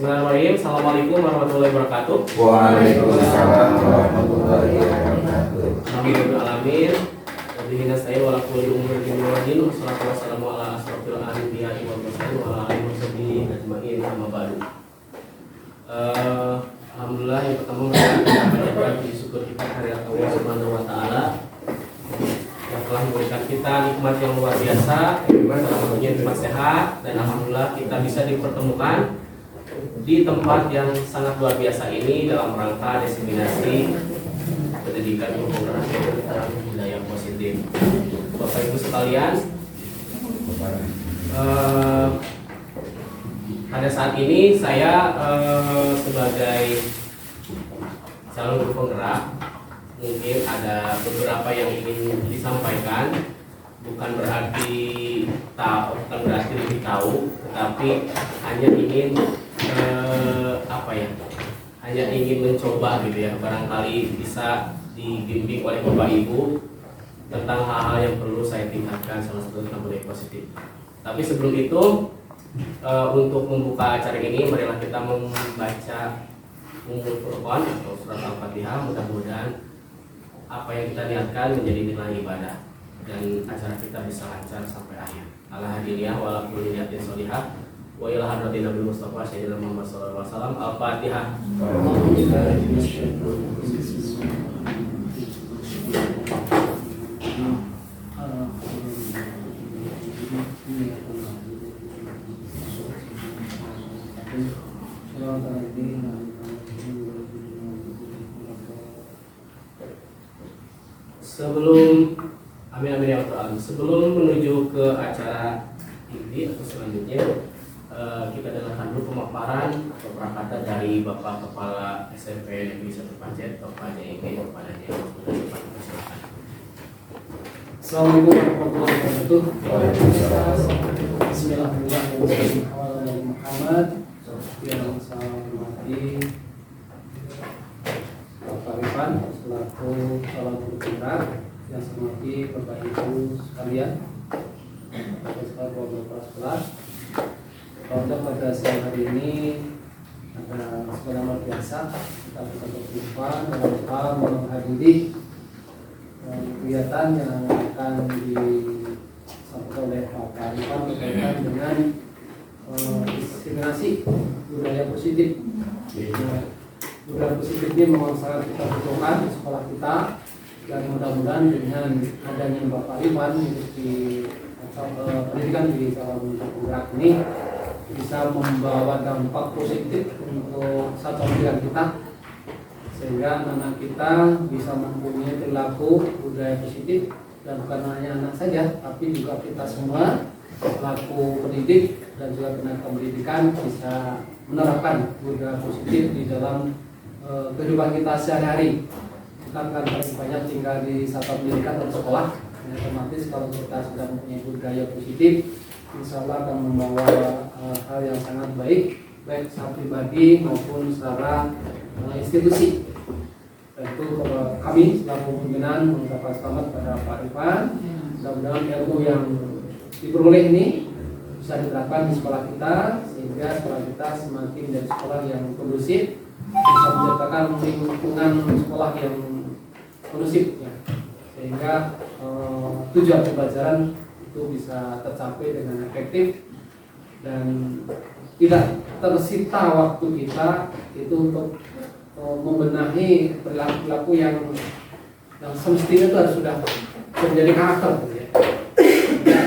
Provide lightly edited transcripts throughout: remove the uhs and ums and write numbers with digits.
Bismillahirrahmanirrahim. Assalamualaikum warahmatullahi wabarakatuh. Waalaikumsalam warahmatullahi wabarakatuh. Alhamdulillahirrahmanirrahim. Wabillahi nasta'in wa ala kulli umurin dinil wassalatu wassalamu ala asrofil anbiya'i wal mursalin wa ala alihi washabihi ajmain amma ba'du. Alhamdulillah yang pertama kita panjatkan puji syukur kita kehadirat Allah Subhanahu wa taala yang telah memberikan kita nikmat yang luar biasa, salah satunya nikmat sehat, dan alhamdulillah kita bisa dipertemukan di tempat yang sangat luar biasa ini dalam rangka diseminasi pendidikan penggerak tentang budaya positif. Bapak Ibu sekalian, pada saat ini saya sebagai calon guru penggerak mungkin ada beberapa yang ingin disampaikan, bukan berarti lebih tahu, tetapi hanya ingin hanya ingin mencoba gitu ya, barangkali bisa dibimbing oleh Bapak Ibu tentang hal-hal yang perlu saya tingkatkan, salah satu tentang budaya positif. Tapi sebelum itu, untuk membuka acara ini, marilah kita membaca Ummul Furqan atau surat Al-Fatihah. Mudah-mudahan apa yang kita niatkan menjadi nilai ibadah dan acara kita bisa lancar sampai akhir. Ala hadiniyah wa ala kulli niyatin sholihah wa ila hadratin Nabi Mustafa sayyidina Muhammad sallallahu alaihi wasallam. Al-Fatihah. Sebelum menuju ke acara ini atau selanjutnya, kita dengarkan dulu pemaparan atau prakata dari Bapak Kepala SMP Negeri 1 Pacet, Bapak JEG kepadanya. Assalamualaikum warahmatullahi wabarakatuh. Bismillahirrahmanirrahim. Awal Muhammad yang saya hormati Bapak Rifan selaku calon guru penggerak, yang saya hormati Bapak Ibu sekalian, Bapak sekolah. Pada siang hari ini ada sekolah luar biasa, kita bisa berjumpa dalam hal menghadiri kegiatan yang akan disampaikan oleh Pak Rifan berkaitan dengan diseminasi budaya positif. Budaya positif ini memang sangat kita butuhkan di sekolah kita, dan mudah-mudahan dengan adanya Bapak Rifan di pendidikan di calon penggerak ini bisa membawa dampak positif untuk satu pendidikan kita, sehingga anak kita bisa mempunyai perilaku budaya positif, dan bukan hanya anak saja, tapi juga kita semua pelaku pendidik dan juga tenaga pendidikan bisa menerapkan budaya positif di dalam kehidupan kita sehari-hari. Kita akan paling banyak tinggal di satu pendidikan dan sekolah, otomatis kalau kita sudah mempunyai budaya positif, insya Allah akan membawa hal yang sangat baik secara pribadi maupun secara institusi. Tentu kami selaku pimpinan mengucapkan selamat pada Pak Rifan. Mudah-mudahan ilmu yang diperoleh ini bisa diterapkan di sekolah kita, sehingga sekolah kita semakin menjadi sekolah yang kondusif, bisa menciptakan lingkungan sekolah yang kondusif ya, sehingga tujuan pembelajaran itu bisa tercapai dengan efektif dan tidak tersita waktu kita itu untuk membenahi perilaku yang semestinya itu harus sudah menjadi karakter ya.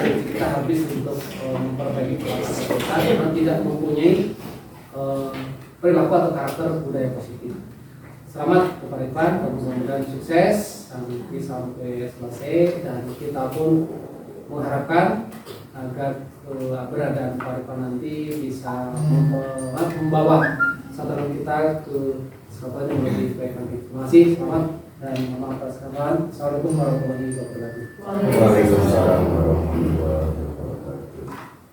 Kita habis untuk memperbaiki perilaku kita yang tidak mempunyai perilaku atau karakter budaya positif. Selamat kepada Rifan, mudah-mudahan sukses sampai selesai, dan kita pun mengharapkan agar keberadaan Pak Rifan nanti bisa membawa satuan kita ke sesuatu yang lebih baik nanti. Terima kasih, selamat, dan mohon maaf atas kesalahan. Assalamualaikum warahmatullahi wabarakatuh. Waalaikumsalam warahmatullahi wabarakatuh.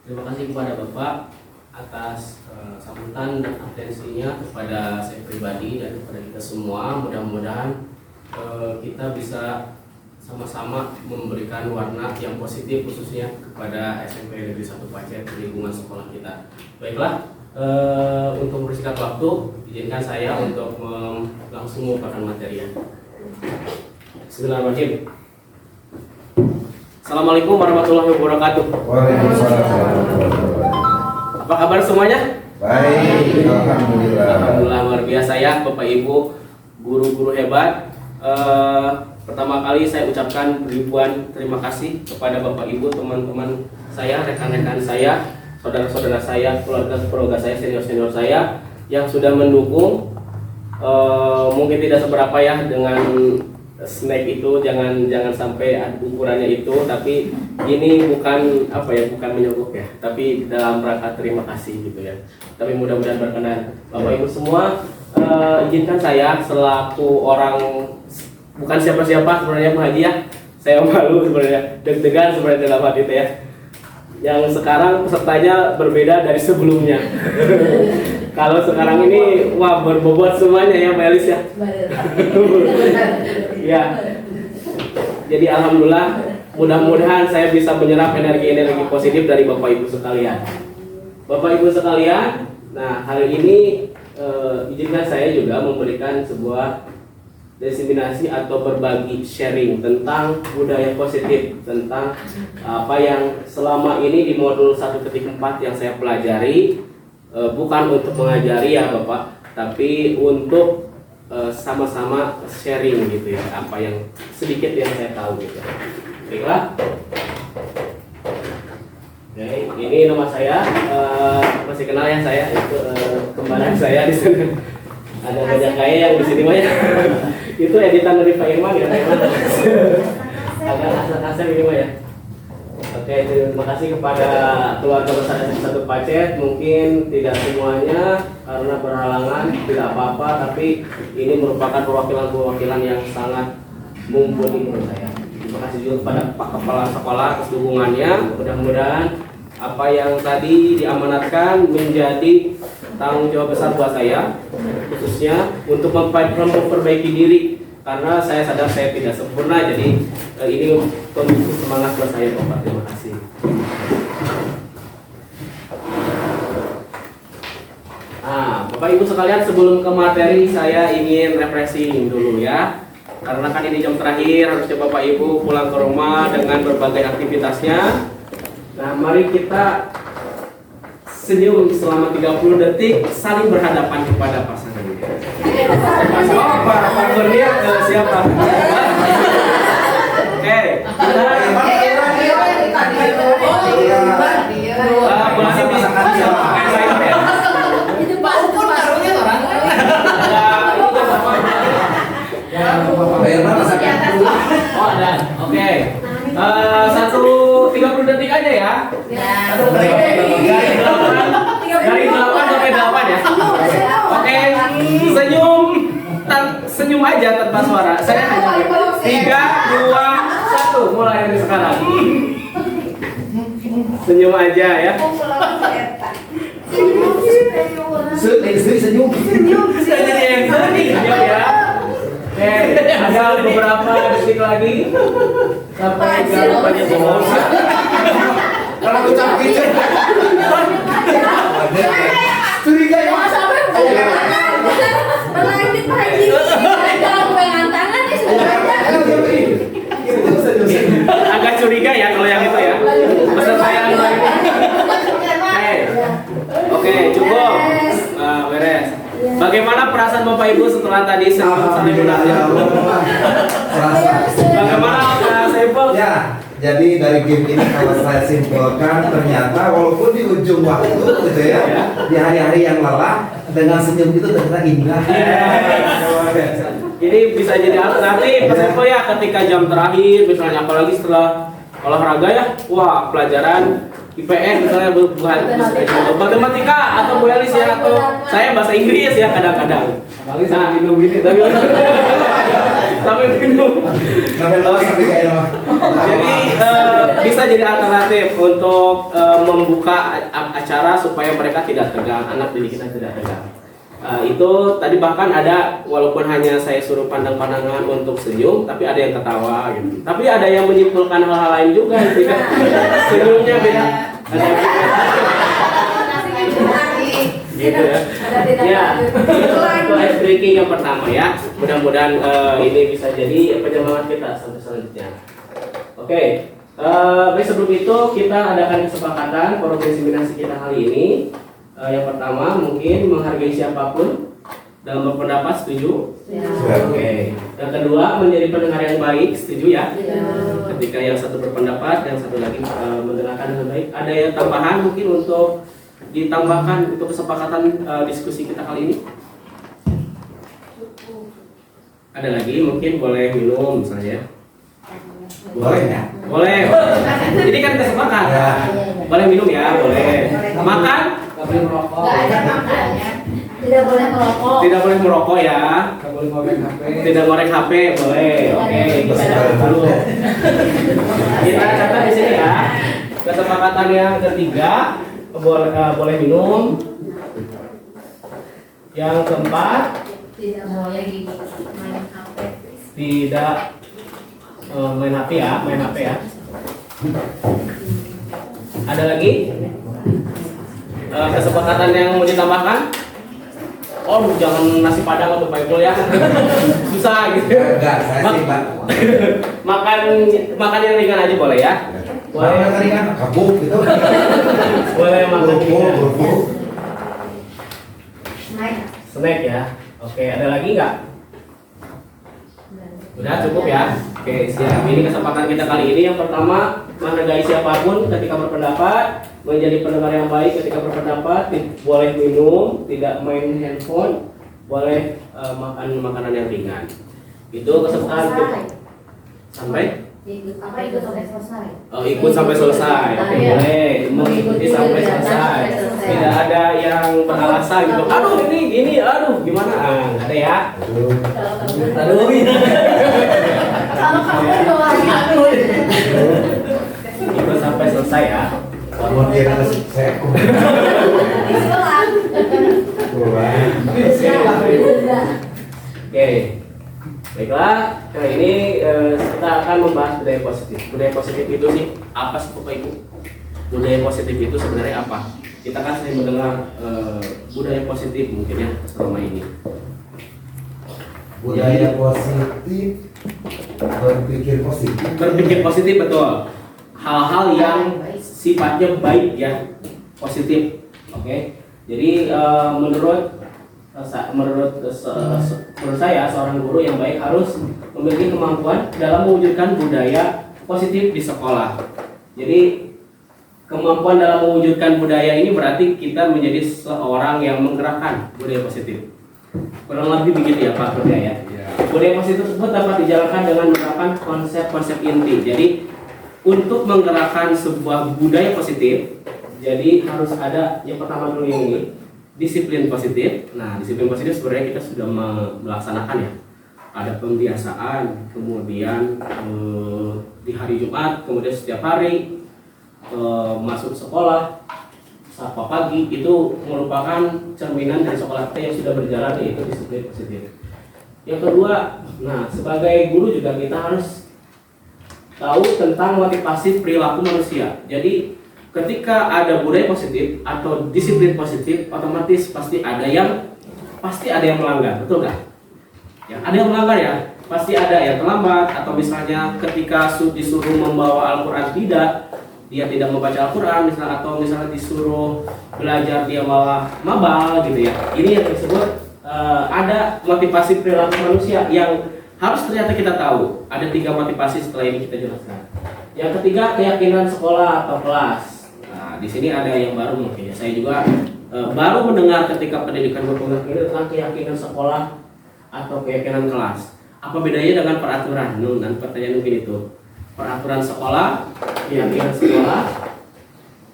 Terima kasih kepada Bapak atas sambutan dan atensinya kepada saya pribadi dan kepada kita semua. Mudah-mudahan kita bisa sama-sama memberikan warna yang positif khususnya kepada SMP Negeri 1 Pacet di lingkungan sekolah kita. Baiklah, Untuk bersingkat waktu, izinkan saya untuk langsung mengumpulkan materi. Bismillahirrahmanirrahim. Assalamualaikum warahmatullahi wabarakatuh. Waalaikumsalam warahmatullahi wabarakatuh. Apa kabar semuanya? Baik, alhamdulillah. Alhamdulillah luar biasa ya Bapak Ibu, guru-guru hebat. Pertama kali saya ucapkan ribuan terima kasih kepada Bapak Ibu, teman-teman saya, rekan-rekan saya, saudara-saudara saya, keluarga saya, senior-senior saya yang sudah mendukung. Mungkin tidak seberapa ya dengan snack itu, jangan sampai ukurannya itu, tapi ini bukan apa ya, bukan menyogok ya, tapi dalam rangka terima kasih gitu ya. Tapi mudah-mudahan berkenan Bapak Ibu semua. Izinkan saya selaku orang bukan siapa-siapa sebenarnya Pak Haji ya, saya malu sebenarnya, deg-degan sebenarnya dalam hati itu ya. Yang sekarang pesertanya berbeda dari sebelumnya. Kalau sekarang ini wah berbobot semuanya ya Mbak Elis ya. Ya. Jadi alhamdulillah, mudah-mudahan saya bisa menyerap energi-energi positif dari Bapak Ibu sekalian. Bapak Ibu sekalian, nah hari ini izinkan saya juga memberikan sebuah diseminasi atau berbagi sharing tentang budaya positif, tentang apa yang selama ini di modul 1.4 yang saya pelajari, bukan untuk mengajari ya Bapak, tapi untuk sama-sama sharing gitu ya, apa yang sedikit yang saya tahu gitu. Baiklah. Oke, ini nama saya, masih kenal ya saya, itu kembaran saya di sini. Ada banyak kayak yang di sini banyak. Itu editan dari Pak Irman ya, Pak Irman. Agak kasar-kasar ini Pak ya. Oke, terima kasih kepada keluarga besar satu Pacet. Mungkin tidak semuanya karena berhalangan, tidak apa-apa, tapi ini merupakan perwakilan-perwakilan yang sangat mumpuni menurut saya. Terima kasih juga kepada Pak Kepala Sekolah atas dukungannya. Mudah-mudahan apa yang tadi diamanatkan menjadi tanggung jawab besar buat saya, khususnya untuk memperbaiki diri, karena saya sadar saya tidak sempurna. Jadi ini kondisi semangat buat saya Bapak. Terima kasih. Nah, Bapak Ibu sekalian, sebelum ke materi saya ingin refreshing dulu ya, karena kan ini jam terakhir, harusnya Bapak Ibu pulang ke rumah dengan berbagai aktivitasnya. Nah, mari kita senyum selama 30 detik saling berhadapan kepada pasangan ini. Oh, Pak Kurnia siapa? Oke. Boleh bisa pakai saya ya. Itu Pak Ukur taruhnya orang. Oh ada. Oke. 30 detik aja ya. Dari 8 sampai 8 ya. Oke, senyum aja tanpa suara. Saya 3, 2, 1, mulai dari sekarang. Senyum aja ya. Senyum. Saya jadi yang sedih ya. Oke, ada beberapa detik lagi sampai jawabannya bohong. Kalau ucap gitu. Curiga ya. Agak curiga ya kalau yang itu ya. Pesan saya Oke, cukup. Beres. Bagaimana perasaan Bapak Ibu setelah tadi sampai belajar? Bagaimana Saiful? Ya, jadi dari game ini kalau saya simpulkan, ternyata walaupun di ujung waktu gitu ya, di hari-hari yang lelah, dengan senyum itu ternyata indah. Ini bisa jadi alternatif Mas Saiful ya, ketika jam terakhir misalnya, apalagi setelah olahraga ya, wah pelajaran IPS misalnya bukan matematika atau Bu Elis ya, atau saya bahasa Inggris ya kadang-kadang. Apalagi saya minum gini. Sampai minum. Jadi bisa jadi alternatif untuk membuka acara supaya mereka tidak tegang, anak didik kita tidak tegang. Itu tadi bahkan ada, walaupun hanya saya suruh pandang-pandangan untuk senyum, tapi ada yang ketawa gitu. Tapi ada yang menyimpulkan hal-hal lain juga gitu kan. Senyumnya beda. Ada yang gitu ya. Ada tidak Ya, lanjut. itu ice breaking yang pertama ya. Mudah-mudahan ini bisa jadi penyelamat kita sampai selanjutnya. Oke, baik, sebelum itu kita adakan kesepakatan program seminasi kita kali ini. Yang pertama mungkin menghargai siapapun dalam berpendapat, setuju? Ya. Oke. Yang kedua menjadi pendengar yang baik, setuju ya? Ya. Ketika yang satu berpendapat, yang satu lagi mendengarkan dengan baik. Ada yang tambahan mungkin untuk ditambahkan untuk kesepakatan diskusi kita kali ini? Ada lagi mungkin boleh minum misalnya. Boleh ya? Boleh. Ini kan kesepakatan. Ya. Boleh minum ya, boleh. Makan? Nggak boleh merokok. Nggak ada makannya. Tidak boleh merokok. Tidak boleh merokok ya. Nggak boleh ngomongin HP. Tidak ngorek HP, boleh. Oke, kita catat dulu. Kita catat di sini ya. Kesepakatan yang ketiga boleh minum. Yang keempat Tidak boleh main HP. tidak main HP ya, main HP ya. Ada lagi kesepakatan yang mau ditambahkan? Oh, jangan nasi padang atau Bible ya. Susah gitu. Enggak, saya sih Pak. Makan yang ringan aja boleh ya. Boleh tadi kan kabuk gitu. Boleh makan ringan. Kerupuk. Naik. Snack ya. Oke, ada lagi nggak? Udah cukup ya. Oke, siap. Ini kesempatan kita kali ini. Yang pertama, menghargai siapapun ketika berpendapat, menjadi pendengar yang baik ketika berpendapat, boleh minum, tidak main handphone, boleh makan makanan yang ringan. Itu kesempatan kita. Sampai Ikut apa ikut sampai selesai. ikut sampai selesai. Oke, Iya. boleh mengikuti sampai selesai. Tidak ada yang beralasan gitu. Aduh ini, aduh gimana? Nggak ada ya. Aduh ini. Kalau kamu doang aku. Ikut sampai selesai ya. Kalau dia kan saya Silakan. Oke. Baiklah, kali ini kita akan membahas budaya positif. Budaya positif itu sih apa sih Bapak Ibu? Budaya positif itu sebenarnya apa? Kita kan sering mendengar budaya positif mungkin ya selama ini. budaya positif, berpikir positif. Berpikir positif, betul. Hal-hal yang sifatnya baik ya, positif. Oke. Jadi menurut saya seorang guru yang baik harus memiliki kemampuan dalam mewujudkan budaya positif di sekolah. Jadi kemampuan dalam mewujudkan budaya ini berarti kita menjadi seorang yang menggerakkan budaya positif. Kurang lebih begitu ya Pak Budaya. Budaya positif tersebut dapat dijalankan dengan menerapkan konsep-konsep inti. Jadi untuk menggerakkan sebuah budaya positif, jadi harus ada yang pertama dulu yang ini, disiplin positif. Nah, disiplin positif sebenarnya kita sudah melaksanakan ya. Ada pembiasaan, kemudian di hari Jumat, kemudian setiap hari masuk sekolah, sapa pagi, itu merupakan cerminan dari sekolah kita yang sudah berjalan, yaitu disiplin positif. Yang kedua, nah sebagai guru juga kita harus tahu tentang motivasi perilaku manusia. Jadi ketika ada budaya positif atau disiplin positif, otomatis pasti ada yang melanggar, betul nggak? Ya, ada yang melanggar ya, pasti ada yang terlambat, atau misalnya ketika disuruh membawa Al-Quran dia tidak membaca Al-Quran, misalnya, atau misalnya disuruh belajar dia malah mabal gitu ya. Ini yang disebut ada motivasi perilaku manusia yang harus ternyata kita tahu. Ada 3 motivasi, setelah ini kita jelaskan. Yang ketiga, keyakinan sekolah atau kelas. Nah, di sini ada yang baru mungkin ya. Saya juga baru mendengar ketika pendidikan berpengaruh tentang keyakinan sekolah atau keyakinan kelas. Apa bedanya dengan peraturan? Dan pertanyaan mungkin itu. Peraturan sekolah, keyakinan sekolah,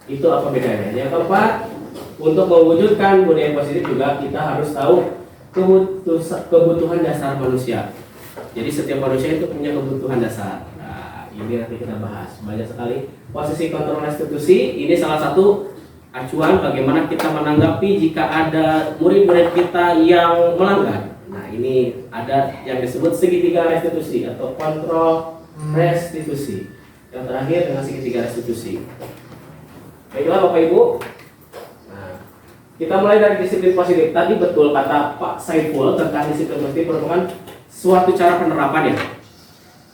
itu apa bedanya? Yang keempat, untuk mewujudkan budaya positif juga kita harus tahu kebutuhan dasar manusia. Jadi setiap manusia itu punya kebutuhan dasar. Nah, ini nanti kita bahas. Banyak sekali posisi kontrol restitusi. Ini salah satu acuan bagaimana kita menanggapi jika ada murid-murid kita yang melanggar. Nah, ini ada yang disebut segitiga restitusi atau kontrol restitusi. Yang terakhir dengan segitiga restitusi. Baiklah Bapak Ibu. Nah, Kita mulai dari disiplin positif. Tadi betul kata Pak Saiful tentang disiplin positif merupakan suatu cara penerapan ya.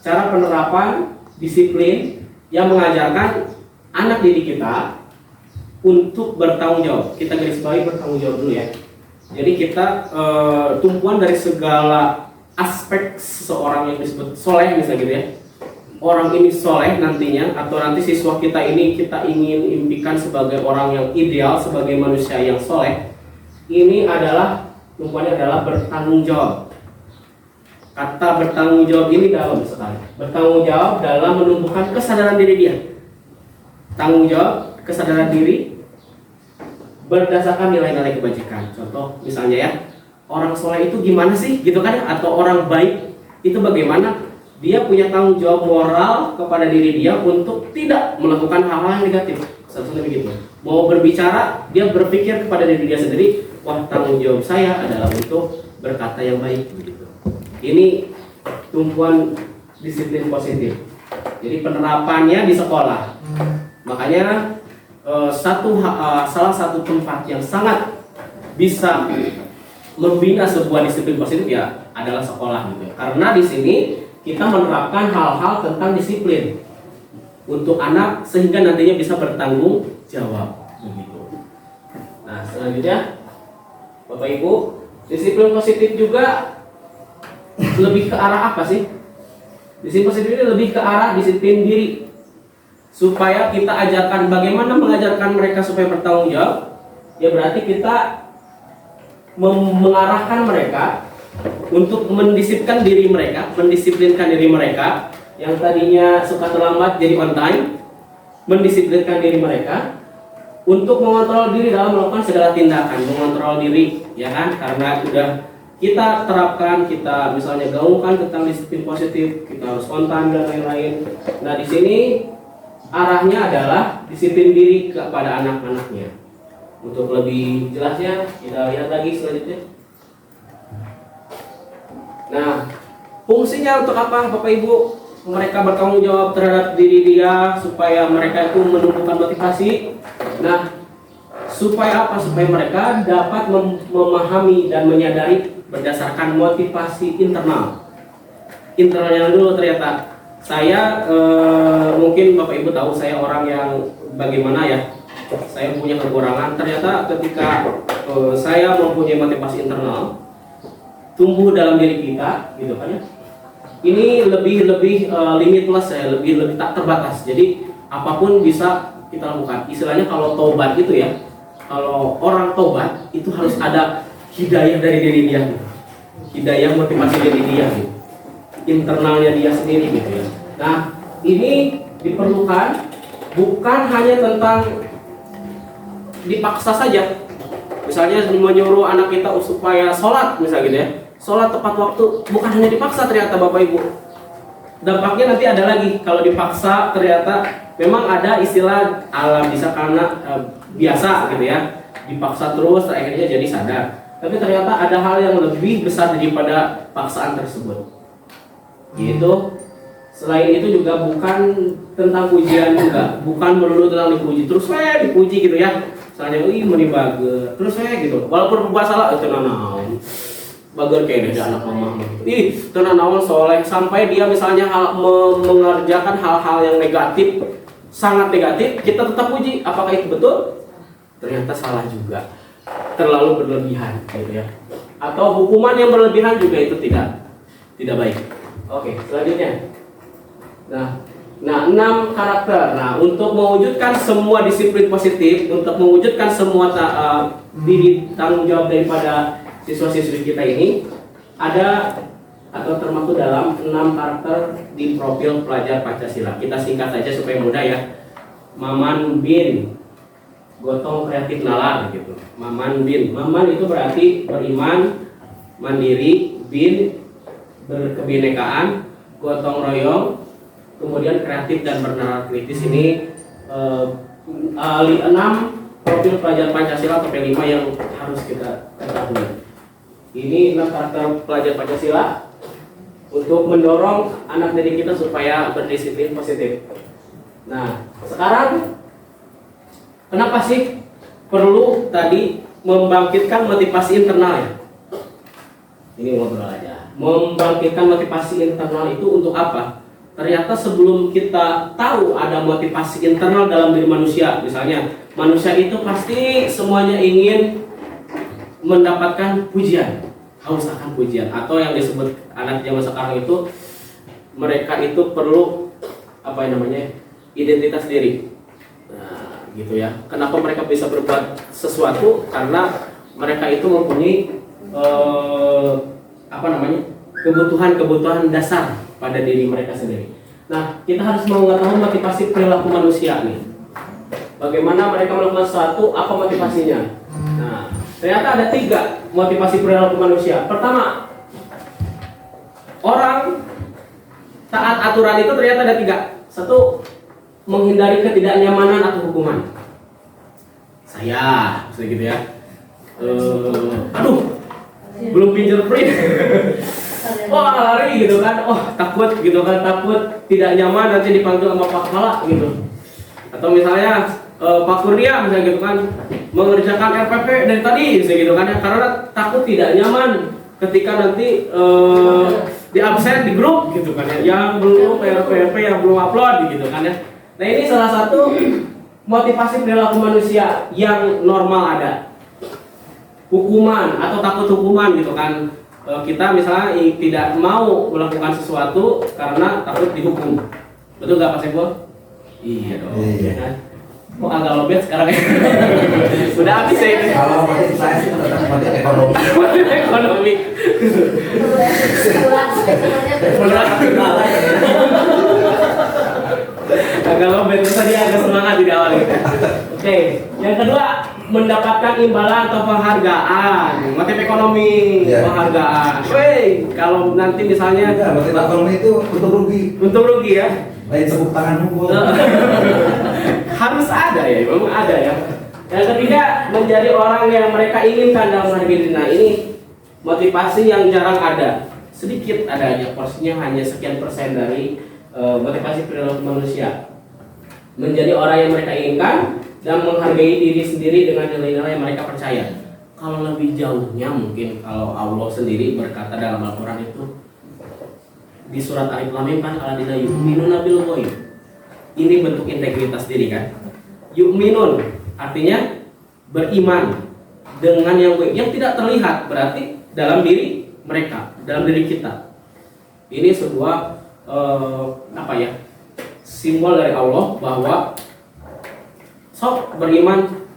Cara penerapan disiplin yang mengajarkan anak didik kita untuk bertanggung jawab. Kita garis bawahi bertanggung jawab dulu ya. Jadi kita tumpuan dari segala aspek seseorang yang disebut soleh misalnya gitu ya. Orang ini soleh nantinya, atau nanti siswa kita ini kita ingin impikan sebagai orang yang ideal, sebagai manusia yang soleh. Ini adalah tumpuannya adalah bertanggung jawab. Kata bertanggung jawab ini dalam sekali. Bertanggung jawab dalam menumbuhkan kesadaran diri dia. Tanggung jawab, kesadaran diri berdasarkan nilai-nilai kebajikan. Contoh misalnya ya, orang soleh itu gimana sih gitu kan? Atau orang baik itu bagaimana? Dia punya tanggung jawab moral kepada diri dia untuk tidak melakukan hal-hal yang negatif. Satu-satunya begitu. Mau berbicara, dia berpikir kepada diri dia sendiri, wah tanggung jawab saya adalah untuk berkata yang baik. Begitu. Ini tumpuan disiplin positif. Jadi penerapannya di sekolah. Makanya salah satu tempat yang sangat bisa membina sebuah disiplin positif ya adalah sekolah gitu. Karena di sini kita menerapkan hal-hal tentang disiplin untuk anak sehingga nantinya bisa bertanggung jawab begitu. Nah, selanjutnya Bapak Ibu, disiplin positif juga lebih ke arah apa sih? Disiplin positif ini lebih ke arah disiplin diri. Supaya kita ajarkan bagaimana mengajarkan mereka supaya bertanggung jawab, ya berarti kita mengarahkan mereka untuk mendisiplinkan diri mereka yang tadinya suka terlambat jadi on time, mendisiplinkan diri mereka untuk mengontrol diri dalam melakukan segala tindakan, mengontrol diri, ya kan? Karena udah kita terapkan, kita misalnya gaungkan tentang disiplin positif, kita harus on time dan lain-lain. Nah, di sini arahnya adalah disiplin diri kepada anak-anaknya. Untuk lebih jelasnya, kita lihat lagi selanjutnya. Nah, fungsinya untuk apa Bapak Ibu? Mereka bertanggung jawab terhadap diri dia supaya mereka itu menumbuhkan motivasi. Nah, supaya apa? Supaya mereka dapat memahami dan menyadari berdasarkan motivasi internal. Internalnya dulu ternyata. Saya mungkin Bapak Ibu tahu saya orang yang bagaimana ya. Saya punya kekurangan. Ternyata ketika saya mempunyai motivasi internal tumbuh dalam diri kita, gitu kan ya. Ini lebih limitless ya, lebih tak terbatas. Jadi apapun bisa kita lakukan. Istilahnya kalau tobat gitu ya. Kalau orang tobat itu harus ada hidayah dari diri dia, gitu. Hidayah motivasi dari dia, gitu. Internalnya dia sendiri gitu ya. Nah, ini diperlukan bukan hanya tentang dipaksa saja. Misalnya menyuruh anak kita supaya sholat misalnya gitu ya. Sholat tepat waktu bukan hanya dipaksa ternyata Bapak Ibu. Dampaknya nanti ada lagi kalau dipaksa ternyata memang ada istilah alam bisa karena biasa gitu ya. Dipaksa terus akhirnya jadi sadar. Tapi ternyata ada hal yang lebih besar daripada paksaan tersebut. Gitu. Selain itu juga bukan tentang pujian juga, bukan melulu tentang dipuji terus dipuji gitu ya. Misalnya meni bager terus gitu. Walaupun berbuat salah itu naon. Bager kayak ada anak mama. Tenan naon soleh sampai dia misalnya mengerjakan hal-hal yang negatif, sangat negatif, kita tetap puji. Apakah itu betul? Ternyata salah juga. Terlalu berlebihan gitu ya. Atau hukuman yang berlebihan juga itu tidak baik. Oke, selanjutnya. Nah, 6 karakter. Nah, untuk mewujudkan semua disiplin positif, untuk mewujudkan semua diri tanggung jawab daripada siswa-siswi kita ini ada atau termasuk dalam 6 karakter di profil pelajar Pancasila. Kita singkat saja supaya mudah ya. Maman bin, gotong kreatif nalar gitu. Maman bin. Maman itu berarti beriman, mandiri, bin berkebinekaan, gotong royong, kemudian kreatif dan bernalar kritis. Ini 6 profil pelajar Pancasila atau P5 yang harus kita ketahui. Ini 6 karakter pelajar Pancasila untuk mendorong anak didik kita supaya berdisiplin positif. Nah, sekarang kenapa sih perlu tadi membangkitkan motivasi internal ya. Ini ngobrol aja. Membangkitkan motivasi internal itu untuk apa? Ternyata sebelum kita tahu ada motivasi internal dalam diri manusia, misalnya manusia itu pasti semuanya ingin mendapatkan pujian, haus akan pujian, atau yang disebut anak zaman sekarang itu mereka itu perlu apa yang namanya identitas diri. Nah, gitu ya. Kenapa mereka bisa berbuat sesuatu? Karena mereka itu mempunyai apa namanya kebutuhan dasar pada diri mereka sendiri. Nah, kita harus mengetahui motivasi perilaku manusia nih. Bagaimana mereka melakukan sesuatu, apa motivasinya? Nah, ternyata ada 3 motivasi perilaku manusia. Pertama, orang taat aturan itu ternyata ada 3. 1, menghindari ketidaknyamanan atau hukuman. Saya, misalnya gitu ya. Aduh, belum fingerprint. Wah, lari gitu kan. Oh, takut gitu kan, takut tidak nyaman nanti dipanggil sama Pak Kepala gitu. Atau misalnya Pak Kurnia misalnya gitu kan, mengerjakan RPP dari tadi misalnya gitu kan ya, karena takut tidak nyaman ketika nanti di absen di grup gitu kan ya, yang belum RPP yang belum upload gitu kan ya. Nah, ini salah satu motivasi perilaku manusia yang normal ada. Hukuman atau takut hukuman gitu kan. Kita misalnya tidak mau melakukan sesuatu karena takut dihukum. Betul nggak Pak Sebo? Iya dong. Ya kan? Kok agak lobet sekarang ya? Sudah habis ya ini. Kalau motif saya sih tetap motif ekonomi. Ekonomi. Agak lobet tadi agak semangat di awal gitu. Oke, yang kedua mendapatkan imbalan atau penghargaan, motif ekonomi, penghargaan. Woi, kalau nanti misalnya Motif ekonomi itu untung rugi ya. Lain tepuk tangan hukum. Harus ada ya, memang ada ya. Yang ketiga, menjadi orang yang mereka inginkan dalam hidup. Nah, ini motivasi yang jarang ada, sedikit adanya, porsinya hanya sekian persen dari motivasi perilaku manusia. Menjadi orang yang mereka inginkan dan menghargai diri sendiri dengan nilai-nilai yang mereka percaya. Kalau lebih jauhnya mungkin kalau Allah sendiri berkata dalam Al-Quran itu di surat Alif Lam Mim kan alladzina yu'minuna bil ghaib. Ini bentuk integritas diri kan. Yu'minun artinya beriman dengan yang tidak terlihat, berarti dalam diri mereka, dalam diri kita. Ini sebuah apa ya? Simbol dari Allah bahwa sok beriman,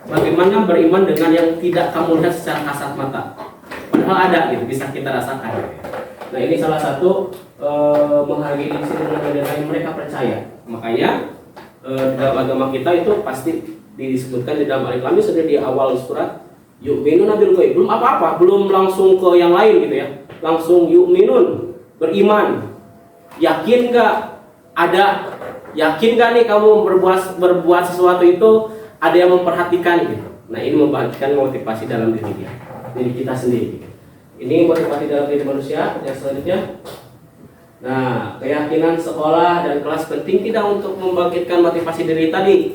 bagaimana beriman dengan yang tidak kamu lihat secara kasat mata, padahal ada gitu, bisa kita rasakan. Nah, ini salah satu menghargai diri dengan yang mereka percaya. Makanya dalam agama kita itu pasti disebutkan di dalam Al-Quran sudah di awal surat yu'minuna bil ghaib. Belum apa-apa, belum langsung ke yang lain gitu ya. Langsung yu'minun, beriman. Yakin gak ada? Yakin gak nih kamu berbuat sesuatu itu ada yang memperhatikan gitu. Nah, ini memperhatikan motivasi dalam diri kita sendiri. Ini motivasi dalam diri manusia. Yang selanjutnya, nah, keyakinan sekolah dan kelas penting tidak untuk membangkitkan motivasi diri tadi.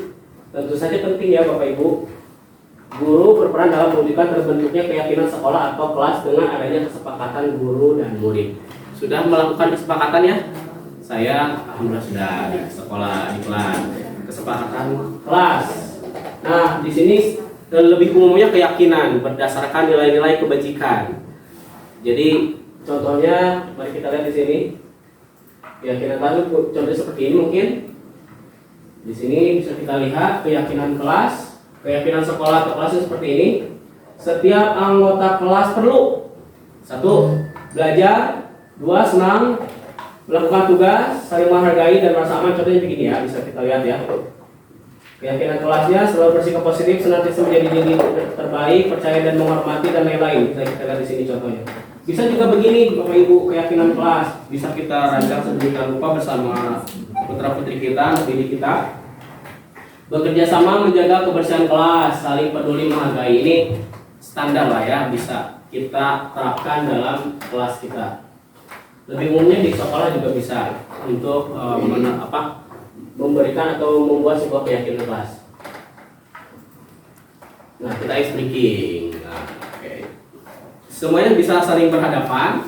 Tentu saja penting ya Bapak Ibu. Guru berperan dalam mewujudkan terbentuknya keyakinan sekolah atau kelas dengan adanya kesepakatan guru dan murid. Sudah melakukan kesepakatan ya? Saya alhamdulillah sudah di sekolah di kelas. Kesepakatan kelas. Nah, di sini lebih umumnya keyakinan berdasarkan nilai-nilai kebajikan. Jadi contohnya mari kita lihat di sini. Keyakinan kelas contohnya seperti ini mungkin. Di sini bisa kita lihat keyakinan kelas, keyakinan sekolah atau kelas seperti ini. Setiap anggota kelas perlu 1. Belajar, 2. Senang, melakukan tugas, saling menghargai dan merasa aman. Contohnya begini ya, bisa kita lihat ya. Keyakinan kelasnya selalu bersikap positif, senantiasa menjadi diri terbaik, percaya dan menghormati dan lain-lain. Bisa kita lihat di sini contohnya. Bisa juga begini Bapak Ibu, keyakinan kelas bisa kita rancang sedemikian rupa bersama putra putri kita, didik kita. Bekerja sama menjaga kebersihan kelas, saling peduli menghargai. Ini standar lah ya, bisa kita terapkan dalam kelas kita. Lebih umumnya di sekolah juga bisa untuk memberikan atau membuat sebuah keyakinan kelas. Nah, kita ice breaking. Nah, oke. Semuanya bisa saling berhadapan.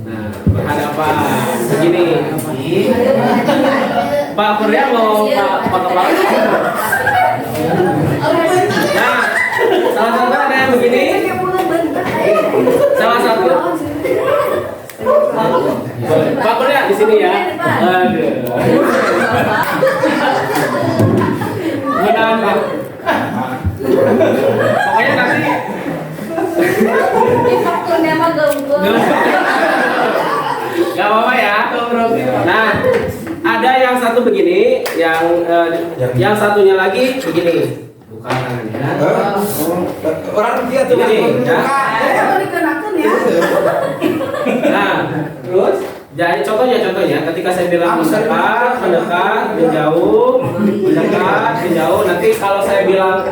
Nah, berhadapan begini. Pak Kurnia mau Pak Kepala. Nah, salah satu ada yang begini. Salah satu. Pak Kurnia di sini ya. Aduh. Menantang. Pokoknya nanti. Gak apa-apa ya. Nah, ada yang satu begini, yang satunya lagi begini. Buka tangannya. Orang dia tuh Begini, ya. Nah, terus jadi contohnya ketika saya bilang mendekat, menjauh, menjauh. Nanti kalau saya bilang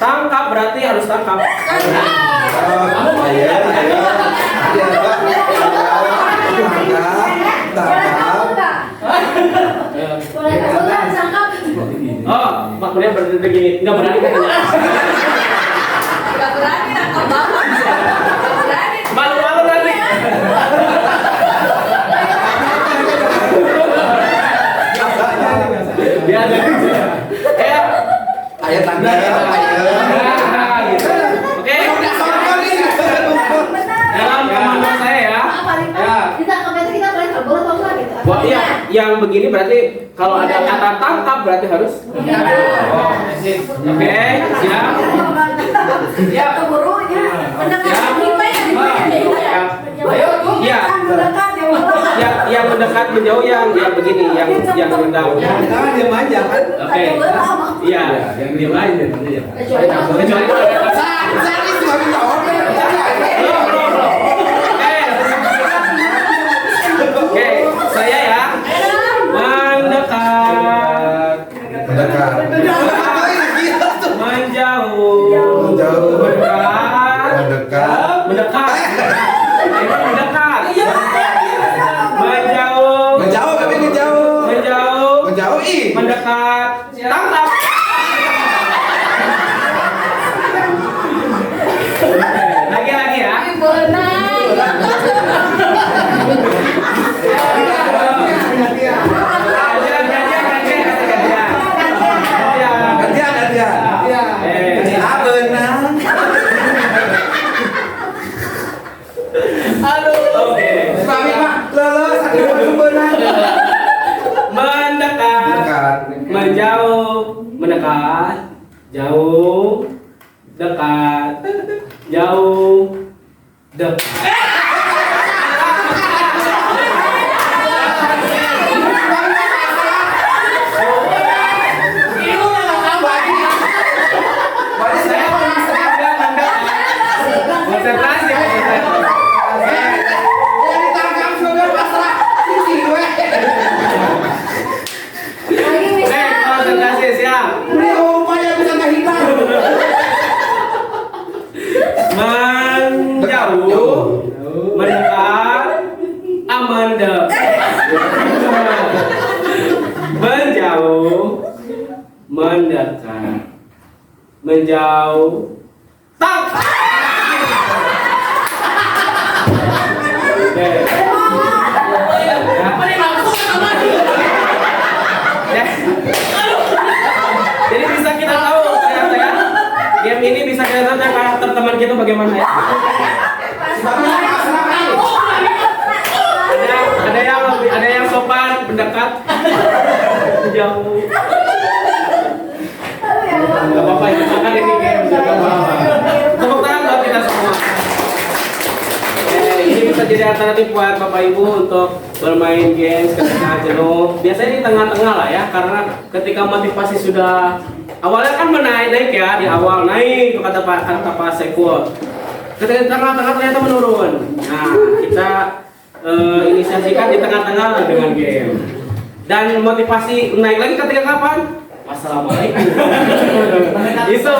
tangkap berarti harus tangkap. Kamu mau ya? Oh, Pak Kurnia begini, nggak berani katanya. Malu-malu nanti. Biasa. Ayo tangga ya. Gitu. Oke. Dalam pemahaman saya ya. Wah, iya, yang begini berarti kalau ada kata tangkap berarti harus. Oh, oke, siap. Siap. Iya. Yang mendekat menjauh yang begini, yang rendah. Jangan diam aja kan. Oke. Iya, yang diam aja. Kecuali Oke, saya ya. Mendekat. Menjauh. Mendekat. Mendekat. Menjauh. Mendekat. Tangkap. Lagi ya. Menjauh, mendekat, jauh, dekat, jauh, dekat. Konsentrasi. Konsentrasi siap. Menjauh, mendekat, mendekat. Menjauh, mendekat, menjauh, tak. Jadi bisa kita tahu ternyata ya, game ini bisa kita tahu karakter teman kita bagaimana ya. Ada yang sopan, pendekat, jauh. Gak apa-apa ya, kan ini game. Tepuk tangan buat kita semua. Ini bisa jadi alternatif buat Bapak Ibu untuk bermain games ketika jenuh. Biasanya di tengah-tengah lah ya, karena ketika motivasi sudah awalnya kan naik ya, di awal naik kata Pak Sekul. Ketika di tengah-tengah ternyata menurun. Nah, kita inisiasikan di tengah-tengah dengan game. Dan motivasi naik lagi ketika kapan? Assalamualaikum. Itu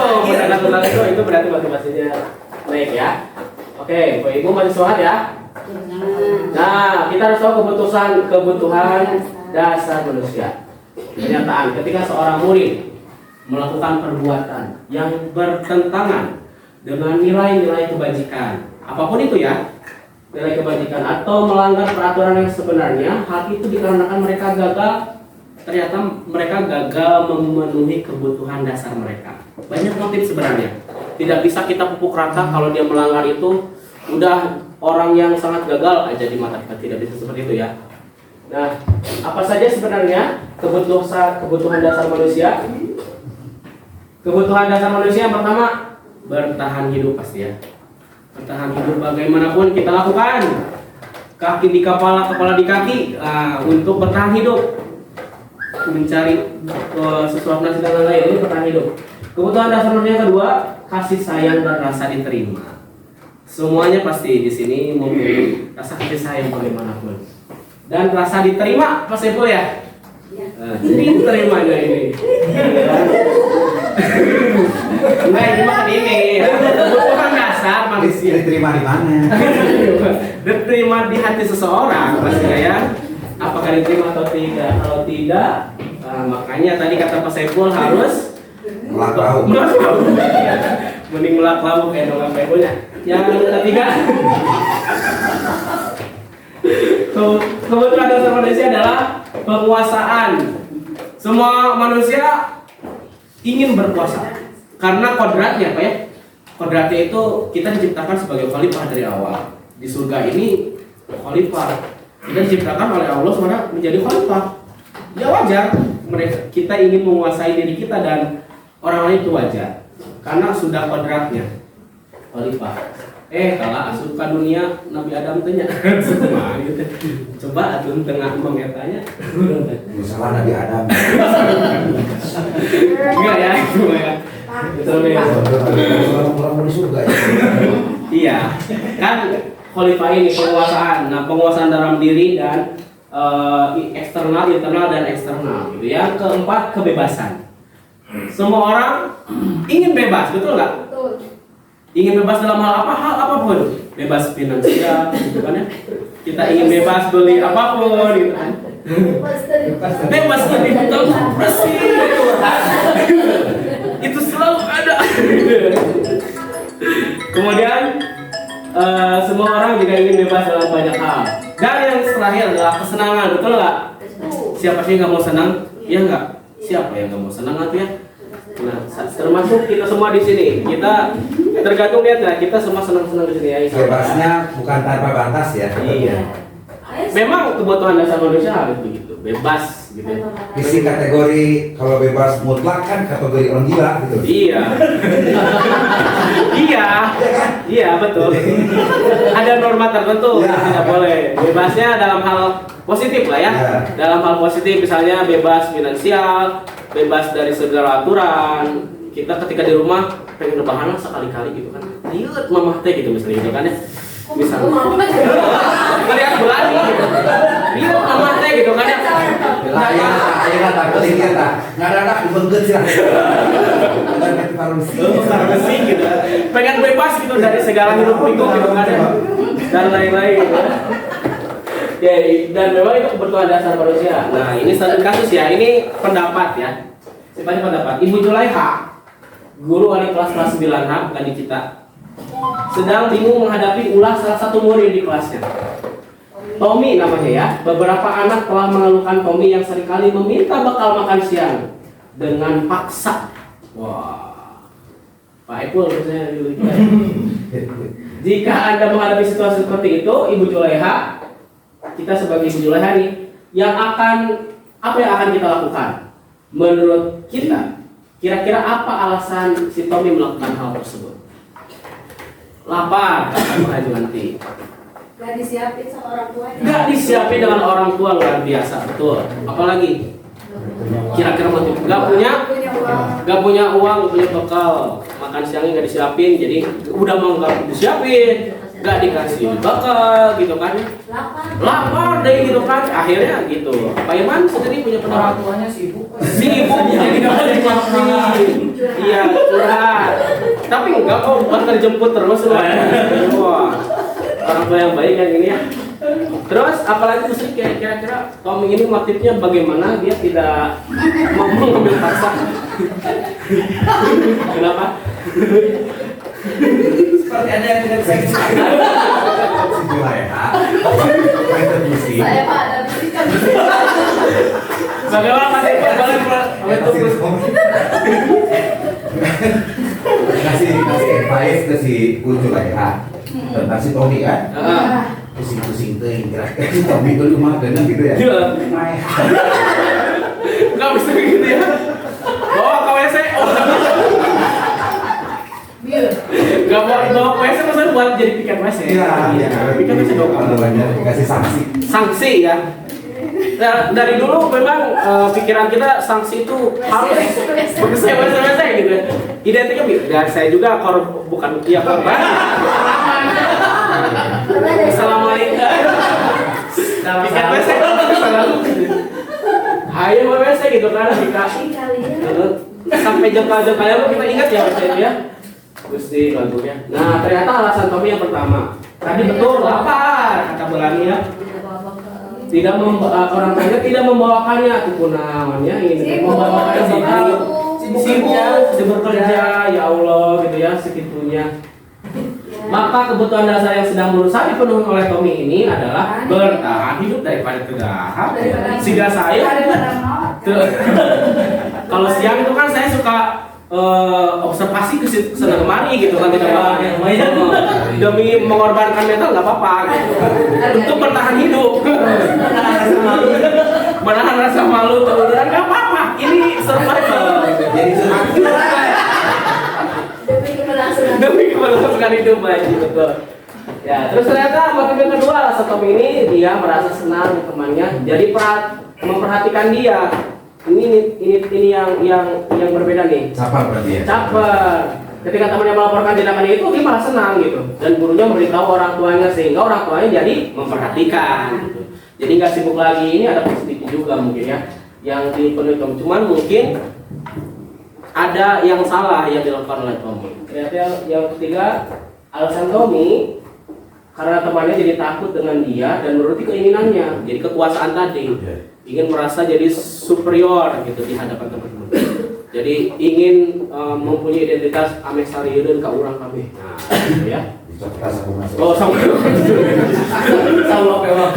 berarti motivasinya naik ya. Oke, Bapak Ibu masih sholat ya. Nah, kita harus tahu kebutuhan dasar manusia. Kenyataan ketika seorang murid melakukan perbuatan yang bertentangan dengan nilai-nilai kebajikan, apapun itu ya, nilai kebajikan atau melanggar peraturan yang sebenarnya, hal itu dikarenakan mereka gagal, ternyata mereka gagal memenuhi kebutuhan dasar mereka. Banyak motif sebenarnya. Tidak bisa kita pupuk rata kalau dia melanggar itu udah orang yang sangat gagal aja di mata kita, tidak bisa seperti itu ya. Nah, apa saja sebenarnya kebutuhan dasar manusia? Kebutuhan dasar manusia yang pertama, bertahan hidup pasti ya. Bertahan hidup bagaimanapun kita lakukan. Kaki di kepala, kepala di kaki, untuk bertahan hidup. Mencari sesuatu nasi dan lain-lain, ini bertahan hidup. Kebutuhan dasar manusia yang kedua, kasih sayang dan rasa diterima. Semuanya pasti di sini memiliki rasa kasih sayang bagaimanapun. Dan rasa diterima, Mas Epo ya? Diterima aja ini. Enggak, ini makan ini. Kebutuhan dasar manusia. Diterima di mana? Diterima di hati seseorang, pastinya ya. Apakah diterima atau tidak? Kalau tidak, makanya tadi kata Pak Saiful harus Melak lauk. mending melak lauk ya dong Saifulnya. Yang ketiga, kebutuhan dasar manusia adalah penguasaan. Semua manusia ingin berkuasa karena kodratnya apa ya? Kodratnya itu kita diciptakan sebagai khalifah dari awal. Di surga ini khalifah. Kita diciptakan oleh Allah SWT menjadi khalifah. Ya wajar kita ingin menguasai diri kita dan orang lain, itu wajar karena sudah kodratnya khalifah. Kalau asup ke dunia Nabi Adam tanya gitu. Coba atun tengah mengetanya. Misalnya Nabi Adam. Enggak ya, itu ya. Betul ya. Orang-orang di surga ya. Iya, kan khalifah ini penguasaan. Nah, penguasaan dalam diri dan eksternal, internal dan eksternal gitu. Yang keempat, kebebasan. Semua orang ingin bebas, betul nggak? Betul. Ingin bebas dalam hal apa? Hal apapun. Bebas finansial, gitu kan ya. Kita ingin bebas beli apapun, gitu kan. Bebas dari hutang bersih. Itu selalu ada. Kemudian semua orang juga ingin bebas dalam banyak hal. Dan yang terakhir adalah kesenangan, betul nggak? Siapa sih yang nggak mau senang? Iya nggak? Siapa yang nggak mau senang ya? Nah, termasuk kita semua di sini. Kita tergantung lihat ya, kita semua senang-senang di sini ya. Bebasnya bukan tanpa batas ya. Iya. Memang kebutuhan dasar manusia harus begitu, bebas gitu. Isi kategori kalau bebas mutlak kan kategori orang gila gitu. Iya. Iya betul. Ada norma tertentu yang tidak boleh. Bebasnya dalam hal positif lah ya. Dalam hal positif misalnya bebas finansial, bebas dari segala aturan. Kita ketika di rumah pengen rebahan sekali-kali gitu kan. Lihat mamah teh gitu misalnya gitu kan ya. Misalnya melihat bulan gitu. Lihat mamah teh gitu kan ya. Ayo takut ini tak. Nggak ada anak dibentuk sih. Farmasi gitu. Pengen bebas gitu dari segala hiruk pikuk gitu kan ya. Dan lain-lain gitu. Ya, dan memang itu kebutuhan dasar manusia. Nah, ini satu kasus ya. Ini pendapat ya. Sifatnya pendapat. Ibu Julaiha, guru wali kelas 9H bukan di kita, sedang bingung menghadapi ulah salah satu murid di kelasnya. Tommy namanya ya. Beberapa anak telah mengeluhkan Tommy yang seringkali meminta bekal makan siang dengan paksa. Wah, Pak Epul misalnya dulu. Jika Anda menghadapi situasi seperti itu, Ibu Julaiha, kita sebagai Ibu Julaiha nih, apa yang akan kita lakukan? Menurut kita, kira-kira apa alasan si Tommy melakukan hal tersebut? Lapar, kata Pak Haji nanti. Gak disiapin sama orang tua. Gak disiapin dengan orang tua, luar biasa, betul. Apalagi? Kira-kira motif? Gak punya uang, gak punya bekal. Makan siangnya gak disiapin, jadi udah mau gak disiapin, gak dikasih bekal gitu kan. Lapar deh gitu kan. Akhirnya gitu. Pak Iman sendiri punya pendapat. Tuanya sibuk. Sibuk jadi gak ada dikasih. Iya, curhat. Tapi enggak kok, bukan terjemput terus loh. Wah, orang tua yang baik yang ini ya. Terus apalagi mesti kira-kira Tommy ini motifnya bagaimana dia tidak mau mengambil paksa? Kenapa? Seperti ada yang tidak bisa si Juleha retribusi. Saya Pak ada bisikan. Bagaimana Mas Eko? Kasih advice ke si Juleha tentang si Tommy kan. Pusing-pusing tuh kira-kira si Tommy itu rumah dengan gitu ya. Iya. Nggak bisa begitu ya. Bawa ke WC. Nggak bawa ke WC maksudnya buat jadi piket WC. Iya. Piket WC dong. Dikasih sanksi. Sanksi ya. Nah, dari dulu memang pikiran kita sanksi itu harus WC gitu. Identiknya dan saya juga bukan dia korban. Assalamualaikum. Piket WC selalu. Ayo WC gitu kan dikasih. Sampai jengkal-jengkalnya kita ingat ya WC itu ya. Gusti lagunya. Nah, ternyata alasan Tommy yang pertama. Tadi betul lapar kata Belani ya. Tidak orang tuanya tidak membawakannya kepunawannya ini membawakannya sibuk bekerja ya Allah gitu ya segitunya. Maka kebutuhan dasar yang sedang berusaha dipenuhi oleh Tommy ini adalah bertahan hidup daripada tegak. Sehingga saya kalau siang itu kan saya suka observasi ke sana kemari gitu kan tidak demi mengorbankan mental nggak apa-apa gitu untuk bertahan hidup menahan rasa malu kemudian nggak apa-apa ini survival Jadi demi keberlangsungan hidup aja betul ya. Terus ternyata motif yang kedua alasan Tommy ini dia merasa senang temannya jadi memperhatikan dia. Ini yang berbeda nih. Caper berarti ya. Caper. Ketika temannya melaporkan tindakannya itu, dia malah senang gitu. Dan gurunya memberitahu orang tuanya sehingga orang tuanya jadi memperhatikan. Gitu. Jadi nggak sibuk lagi. Ini ada positif juga mungkin ya, yang dipenuhi Tommy. Cuman mungkin ada yang salah yang dilakukan oleh Tommy. Ternyata yang ketiga alasan Tommy karena temannya jadi takut dengan dia dan menuruti keinginannya. Jadi kekuasaan tadi. Ingin merasa jadi superior gitu di hadapan teman-teman. Jadi ingin mempunyai identitas amesarieun ka urang kabeh. Nah, gitu ya. Oh, sama. Sama pewak.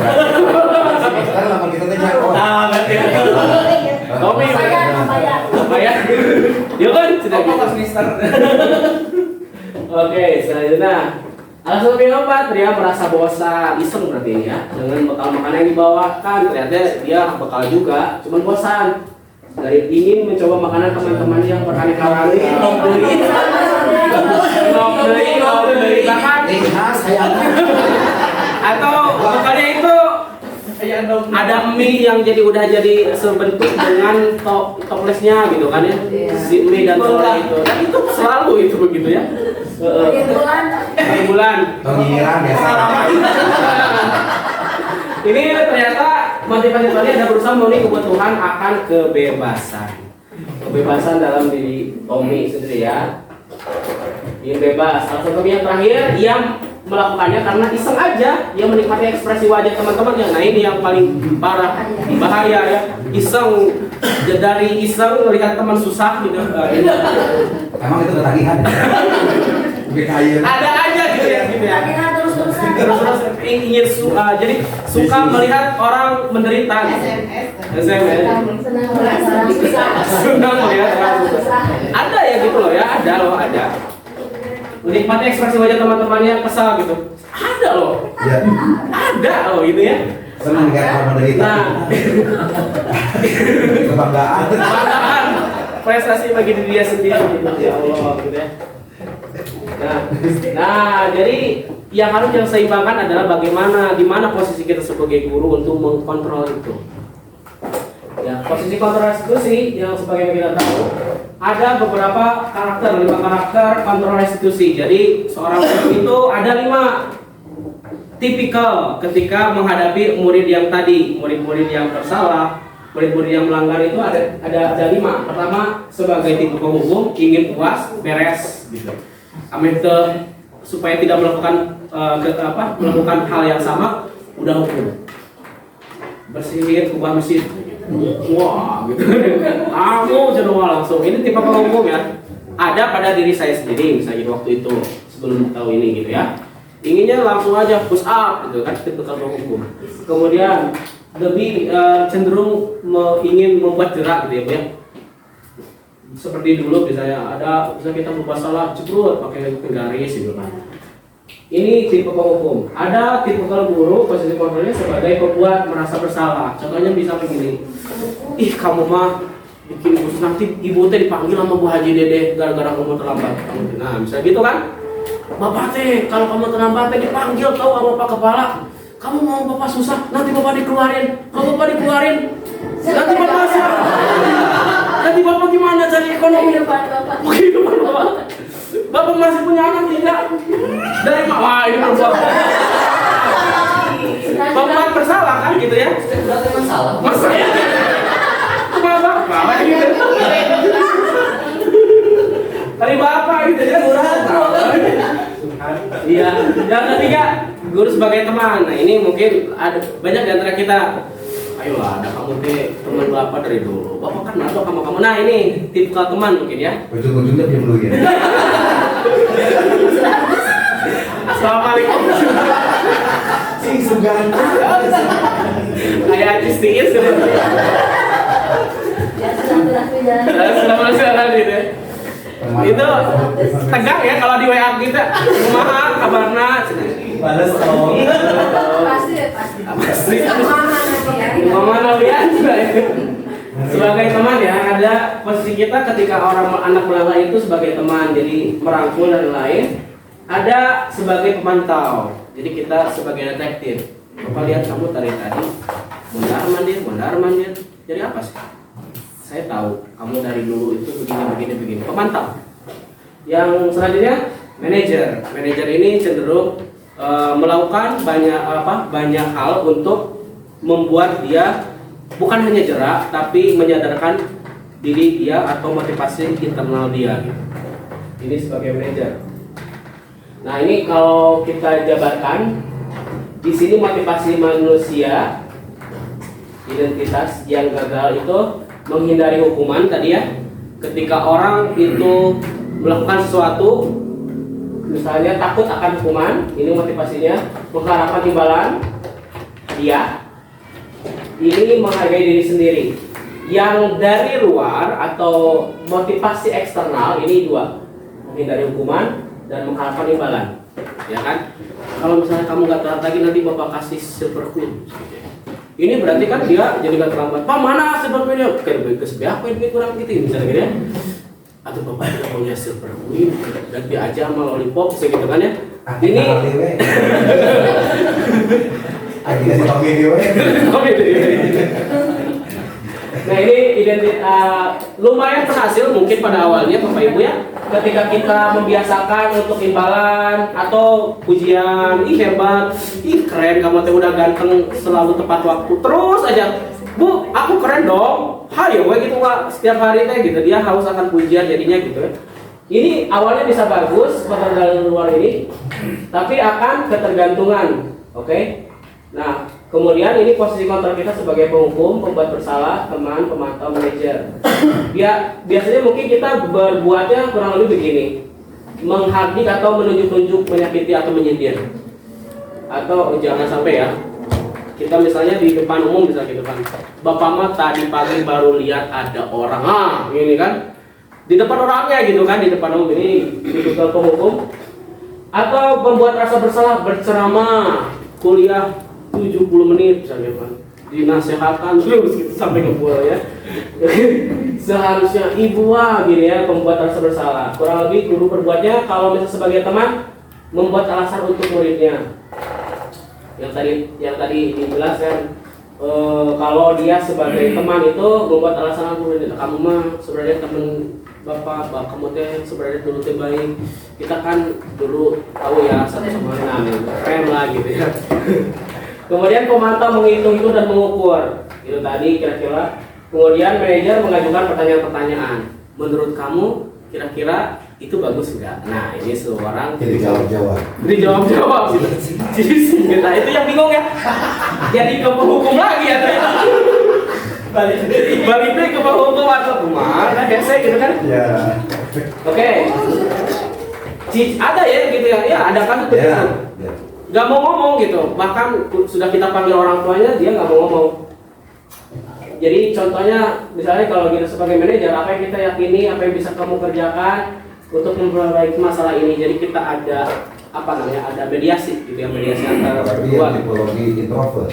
Sekarang lama kita tanya oh. Ah, berarti. Tommy apa ya? Dia kan sudah gitu. Mister. Oke, selanjutnya. Alasan lebih obat, dia merasa bosan, iseng berarti ini ya. Dengan bekal makanan yang dibawakan, ternyata dia bekal juga, cuman bosan. Dari ingin mencoba makanan teman-teman yang beraneka ragam. Bahkan atau bekalnya itu ada mie yang udah jadi sebentuk dengan toplesnya gitu kan ya. Si mie dan telur itu. Dan itu selalu itu begitu ya. Bulan. Pengirian biasa. Ini ternyata motivasi Tony ada berusaha memenuhi kebutuhan akan kebebasan. Kebebasan dalam diri Tommy sendiri ya. Ingin bebas. Alasan Tommy yang terakhir, ia melakukannya karena iseng aja. Dia menikmati ekspresi wajah teman-temannya. Nah ini yang paling parah, bahaya ya. Iseng, dari iseng melihat teman susah gitu. Emang itu ketagihan ya? Ada aja gitu ya. Terus ingin jadi suka melihat orang menderita. SMS. Senang melihat orang susah. Ada ya gitu loh ya, ada. Menikmati ekspresi wajah teman-temannya yang kesal gitu. Ada loh. Ya. Ada loh gitu ya. Senang lihat orang menderita. Nah. Kebanggaan. Prestasi bagi diri dia sendiri gitu. Ya Allah gitu ya. Nah, jadi yang harus yang seimbangkan adalah di mana posisi kita sebagai guru untuk mengkontrol itu. Ya, posisi kontrol institusi yang sebagai kita tahu ada beberapa karakter, 5 karakter kontrol institusi. Jadi seorang guru itu ada 5 tipikal ketika menghadapi murid yang tadi, murid-murid yang bersalah, murid-murid yang melanggar itu ada 5. Pertama, sebagai tipe penghukum, ingin puas, beres gitu. Supaya tidak melakukan hal yang sama, udah hukum. Bersihin, ubah masjid gitu. Wah, gitu. Kamu cenderung langsung. Ini tipe penghukum ya. Ada pada diri saya sendiri, misalnya waktu itu sebelum tahu ini gitu ya. Inginnya langsung aja push up gitu kan, tipe penghukum. Kemudian lebih cenderung ingin membuat gerak gitu ya, Bu ya. Seperti dulu misalnya kita berbuat salah cekrut pakai garis gitu kan. Ini tipe penghukum. Ada tipe guru posisi kontrolnya sebagai pembuat merasa bersalah. Contohnya bisa begini. Ih kamu mah bikin khusus nanti ibu teh dipanggil sama Bu Haji Dede gara-gara kamu terlambat. Nah bisa gitu kan? Bapak teh kalau kamu terlambat teh dipanggil tahu sama Pak Kepala. Kamu mau bapak susah nanti bapak dikeluarin. Kalau bapak dikeluarin nanti bapak susah. Nanti bapak gimana cari ekonomi? Kehidupan bapak. Bapak masih punya anak tidak? Dari wah ini bapak bersalah kan gitu ya? Berarti masalah. Masalah. Bapak gitu. Dari bapak gitu ya Iya. Yang ketiga, guru sebagai teman. Nah ini mungkin ada banyak di antara kita. Ayolah, ada kamu deh teman bapak dari dulu. Bapak kan nato sama kamu. Nah ini tipe teman mungkin ya. Ujung-ujungnya dia dulu ya. Assalamualaikum. Sing sugan. Kayak Acistiin sudah. Sudah masalah gitu ya. Itu tegang ya kalau di WA kita. Kumaha kabarna? Balas tolong. Pasti. Mama Nabian sebagai teman ya, ada posisi kita ketika anak melanggar itu sebagai teman, jadi merangkul dan lain. Ada sebagai pemantau, jadi kita sebagai detektif. Bapak lihat kamu tadi mondar mandir. Jadi apa sih? Saya tahu kamu dari dulu itu begini. Pemantau. Yang selanjutnya manajer. Manajer ini cenderung melakukan banyak hal untuk membuat dia bukan hanya jerak, tapi menyadarkan diri dia atau motivasi internal dia. Gitu. Ini sebagai manajer. Nah ini kalau kita jabarkan di sini motivasi manusia, identitas yang gagal itu menghindari hukuman tadi ya. Ketika orang itu melakukan sesuatu, misalnya takut akan hukuman, ini motivasinya, mengharapkan imbalan hadiah. Ini menghargai diri sendiri. Yang dari luar atau motivasi eksternal ini dua, menghindari hukuman dan mengharapkan imbalan, ya kan? Kalau misalnya kamu nggak telat lagi nanti bapak kasih silver queen. Ini berarti kan dia jadi nggak terlambat. Pak mana silver queennya? Kayak ke sebelah queen kurang gitu, misalnya gitu ya. Atau bapak yang punya silver queen dan dia aja sama lollipop, gitu kan ya? Ini Nah ini lumayan berhasil mungkin pada awalnya Bapak Ibu ya, ketika kita membiasakan untuk imbalan atau pujian, ih hebat, ih keren kamu teh udah ganteng selalu tepat waktu, terus aja Bu aku keren dong, hayo gitu Pak, setiap hari teh gitu dia haus akan pujian jadinya gitu ya. Ini awalnya bisa bagus dari luar ini, tapi akan ketergantungan, oke? Nah kemudian ini posisi kontrol kita sebagai penghukum, pembuat bersalah, teman, pemantau, manajer. Biasanya mungkin kita berbuatnya kurang lebih begini, menghardik atau menunjuk-nunjuk, menyakiti atau menyindir. Atau jangan sampai ya, kita misalnya di depan umum bisa gitu kan, Bapak mah tadi pagi baru lihat ada orang, ini kan, di depan orangnya gitu kan, di depan umum ini dibutuhkan penghukum. Atau membuat rasa bersalah, berceramah, kuliah 70 menit misalnya kan, dinasehatkan terus gitu sampai ngebul ya. Seharusnya ibu gini ya, membuat rasa bersalah. Kurang lebih guru berbuatnya kalau misalnya sebagai teman membuat alasan untuk muridnya. Yang tadi dijelaskan, kalau dia sebagai teman itu membuat alasan untuk muridnya. Kamu mah sebenarnya teman bapak kamu teh sebenarnya dulu teh baik. Kita kan dulu tahu ya satu sama lain, keren lah gitu ya. Kemudian pemantau menghitung itu dan mengukur itu tadi kira-kira. Kemudian manajer mengajukan pertanyaan-pertanyaan. Menurut kamu kira-kira itu bagus enggak? Nah ini seorang Jadi jawab-jawab. Gitu. Jadi kita itu yang bingung ya. Jadi ke penghukum lagi ya. balik deh ke hukum atau kemana hese gitu kan? Ya. Oke. Ada ya gitu ya, ya ada kan begitu. Ya. Ya. Gak mau ngomong gitu, bahkan sudah kita panggil orang tuanya dia nggak mau ngomong. Jadi contohnya misalnya kalau kita sebagai manajer, apa yang kita yakini, apa yang bisa kamu kerjakan untuk memperbaiki masalah ini. Jadi kita ada apa namanya, ada mediasi gitu ya, mediasi antara Tapi berdua. yang tipologi introvert.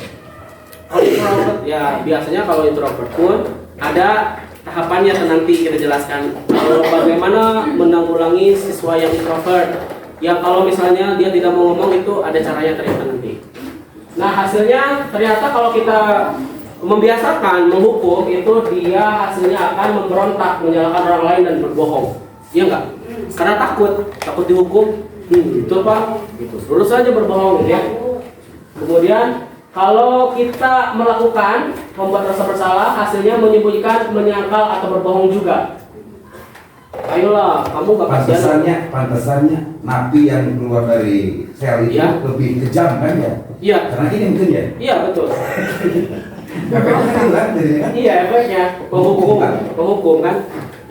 Kalau introvert ya biasanya kalau introvert pun ada tahapannya nanti kita jelaskan. Kalau bagaimana menanggulangi siswa yang introvert. Ya kalau misalnya dia tidak mau ngomong itu ada caranya ternyata nanti. Nah hasilnya ternyata kalau kita membiasakan menghukum itu dia hasilnya akan memberontak, menyalahkan orang lain dan berbohong. Iya enggak? Karena takut dihukum. Itu apa? Itu terus saja berbohong gitu ya. Kemudian kalau kita melakukan membuat rasa bersalah, hasilnya menyembunyikan, menyangkal atau berbohong juga. Ayolah, kamu gak kasihan. Pantesannya napi yang keluar dari sel itu Ya. lebih kejam kan ya? Iya, Karena ini mungkin ya. iya betul. Efeknya kan itu kan jadinya kan. Iya efeknya penghukum kan.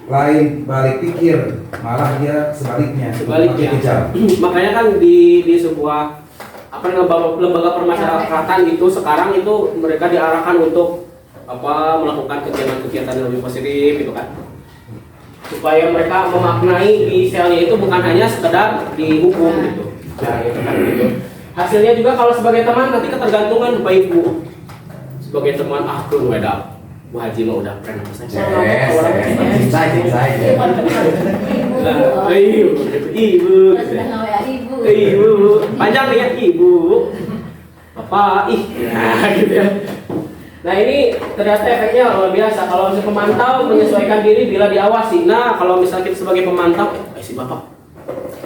Lain balik pikir, malah dia sebaliknya. Sebaliknya. Lebih kejam. Makanya kan di sebuah apa lembaga permasyarakatan itu sekarang itu mereka diarahkan untuk apa melakukan kegiatan-kegiatan yang lebih positif gitu kan. Supaya mereka memaknai di selnya itu bukan hanya sekedar dihukum gitu. Nah, itu kan gitu. Hasilnya juga kalau sebagai teman nanti ketergantungan Bapak Ibu. Sebagai teman aku wedap. Bu Haji mah udah pernah pesan. Ibu. Ibu. Panjang nih ya ibu. Bapak nah gitu ya. Nah ini ternyata efeknya luar biasa. Kalau misalnya pemantau menyesuaikan diri bila diawasi. Nah kalau misalnya kita sebagai pemantau, si bapak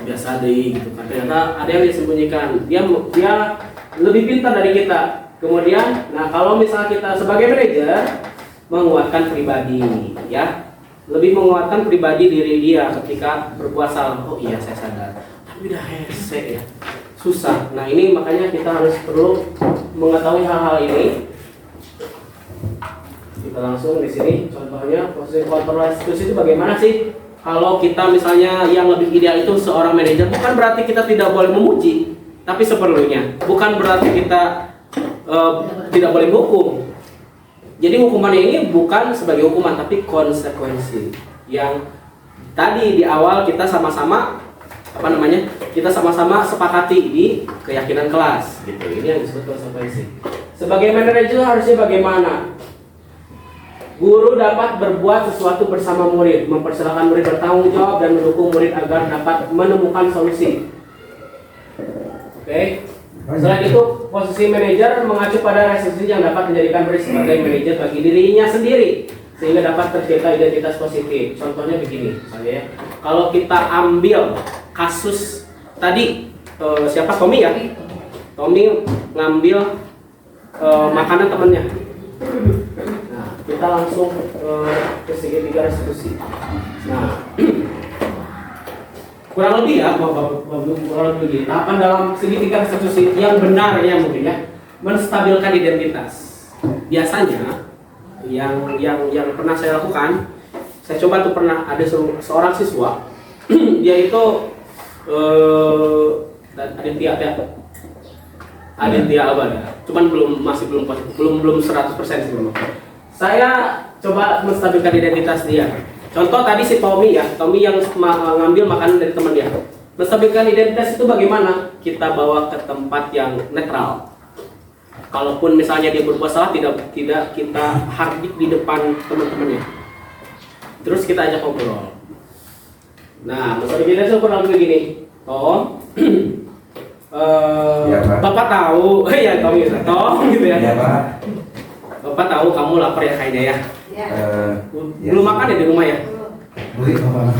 biasa deh gitu kan. Ternyata ada yang disembunyikan. Dia lebih pintar dari kita. Kemudian, nah kalau misalnya kita sebagai manajer menguatkan pribadi, ya lebih menguatkan pribadi diri dia ketika berbuat salah. Oh iya saya sadar. Tapi udah hese ya, susah. Nah ini makanya kita harus perlu mengetahui hal-hal ini. Kita langsung di sini contohnya posisi kontrol institusi itu bagaimana sih? Kalau kita misalnya yang lebih ideal itu seorang manajer, bukan berarti kita tidak boleh memuji, tapi seperlunya. Bukan berarti kita tidak boleh menghukum. Jadi hukumannya ini bukan sebagai hukuman, tapi konsekuensi yang tadi di awal kita sama-sama apa namanya? Kita sama-sama sepakati di keyakinan kelas, gitu. Ini yang disebut konsekuensi. Sebagai manajer harusnya bagaimana? Guru dapat berbuat sesuatu bersama murid, mempersilahkan murid bertanggung jawab dan mendukung murid agar dapat menemukan solusi. Oke. Selain itu, posisi manajer mengacu pada restriksi yang dapat menjadikan murid sebagai manajer bagi dirinya sendiri, sehingga dapat tercipta identitas positif. Contohnya begini, misalnya, kalau kita ambil kasus tadi, siapa Tommy ya? Tommy ngambil makanan temennya. Kita langsung ke segitiga restitusi. Nah, kurang lebih ya, kurang lebih begini. Tahapan dalam segitiga restitusi yang benar ya mungkin ya, menstabilkan identitas. Biasanya yang pernah saya lakukan, saya coba tuh pernah ada seorang siswa, dia itu Aditya Abada, cuman belum 100% sebelum. Saya coba menstabilkan identitas dia. Contoh tadi si Tommy ya, Tommy yang ngambil makanan dari teman dia. Menstabilkan identitas itu bagaimana? Kita bawa ke tempat yang netral. Kalaupun misalnya dia berbuat salah, tidak kita hardik di depan teman-temannya. Terus kita ajak ngobrol. Nah, menstabilkan identitas kurang lebih begini. Tom, Ya, Pak. Bapak tahu, ya Tommy, Tom gitu ya. Ya Pak. Bapak tahu kamu lapar ya kayaknya ya. Ya. Belum makan ya di rumah ya? Beli Bapak.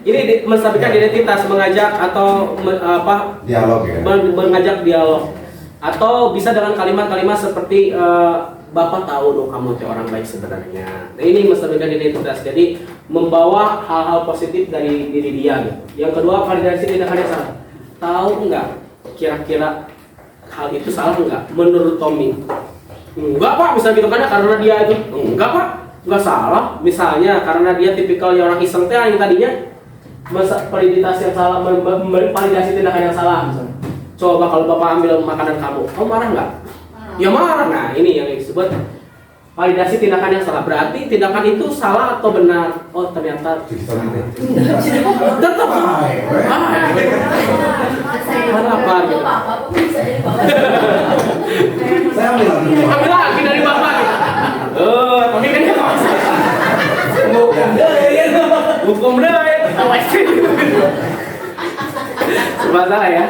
Ini menstabilkan identitas, mengajak atau Dialog ya. mengajak dialog. Atau bisa dengan kalimat-kalimat seperti Bapak tahu dong kamu tuh orang baik sebenarnya. Nah, ini menstabilkan identitas. Jadi membawa hal-hal positif dari diri dia gitu. Yang kedua, validasi tindakan yang salah. Tahu enggak kira-kira hal itu salah enggak menurut Tommy? Enggak pak, misalnya gitu kan ya, karena dia itu enggak pak, enggak salah. Misalnya karena dia tipikal orang iseng teh yang tadinya validasi yang salah, validasi tindakan yang salah misalnya. Coba kalau bapak ambil makanan kamu marah nggak? Ya marah. Nah ini yang disebut validasi tindakan yang salah. Berarti tindakan itu salah atau benar? Oh ternyata tetap apa gitu. Saya ambil lagi. Ambil lagi dari bapak. Tapi kan dia hukum deh. Masalah ya.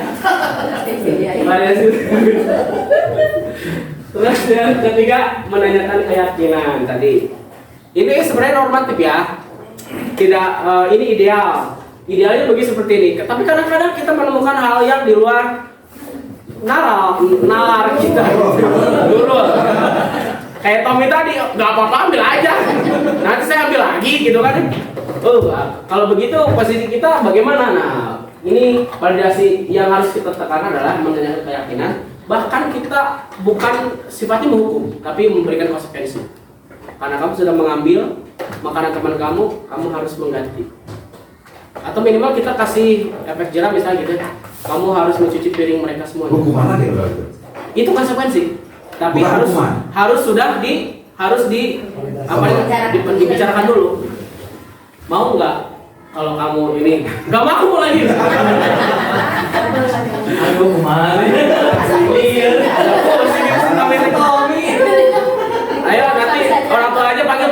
Terus yang ketiga menanyakan keyakinan tadi. Ini sebenarnya normatif ya. Tidak ini ideal. Idealnya begitu seperti ini. Tapi kadang-kadang kita menemukan hal yang di luar nalar kita. Dulu. Kayak Tommy tadi, nggak apa-apa ambil aja. Nanti saya ambil lagi gitu kan. Kalau begitu posisi kita bagaimana? Nah, ini validasi yang harus kita tekan adalah menanyakan keyakinan. Bahkan kita bukan sifatnya menghukum, tapi memberikan konsekuensi. Karena kamu sudah mengambil makanan teman kamu, kamu harus mengganti. Atau minimal kita kasih efek jerah misalnya gitu. Kamu harus mencuci piring mereka semua. Hukuman lagi berarti. Itu konsekuensi. Tapi Bukan hukuman. harus dibicarakan dulu. Mau nggak? Kalau kamu ini nggak mau lagi. Aduh kemana? Ayo nanti orang tua aja panggil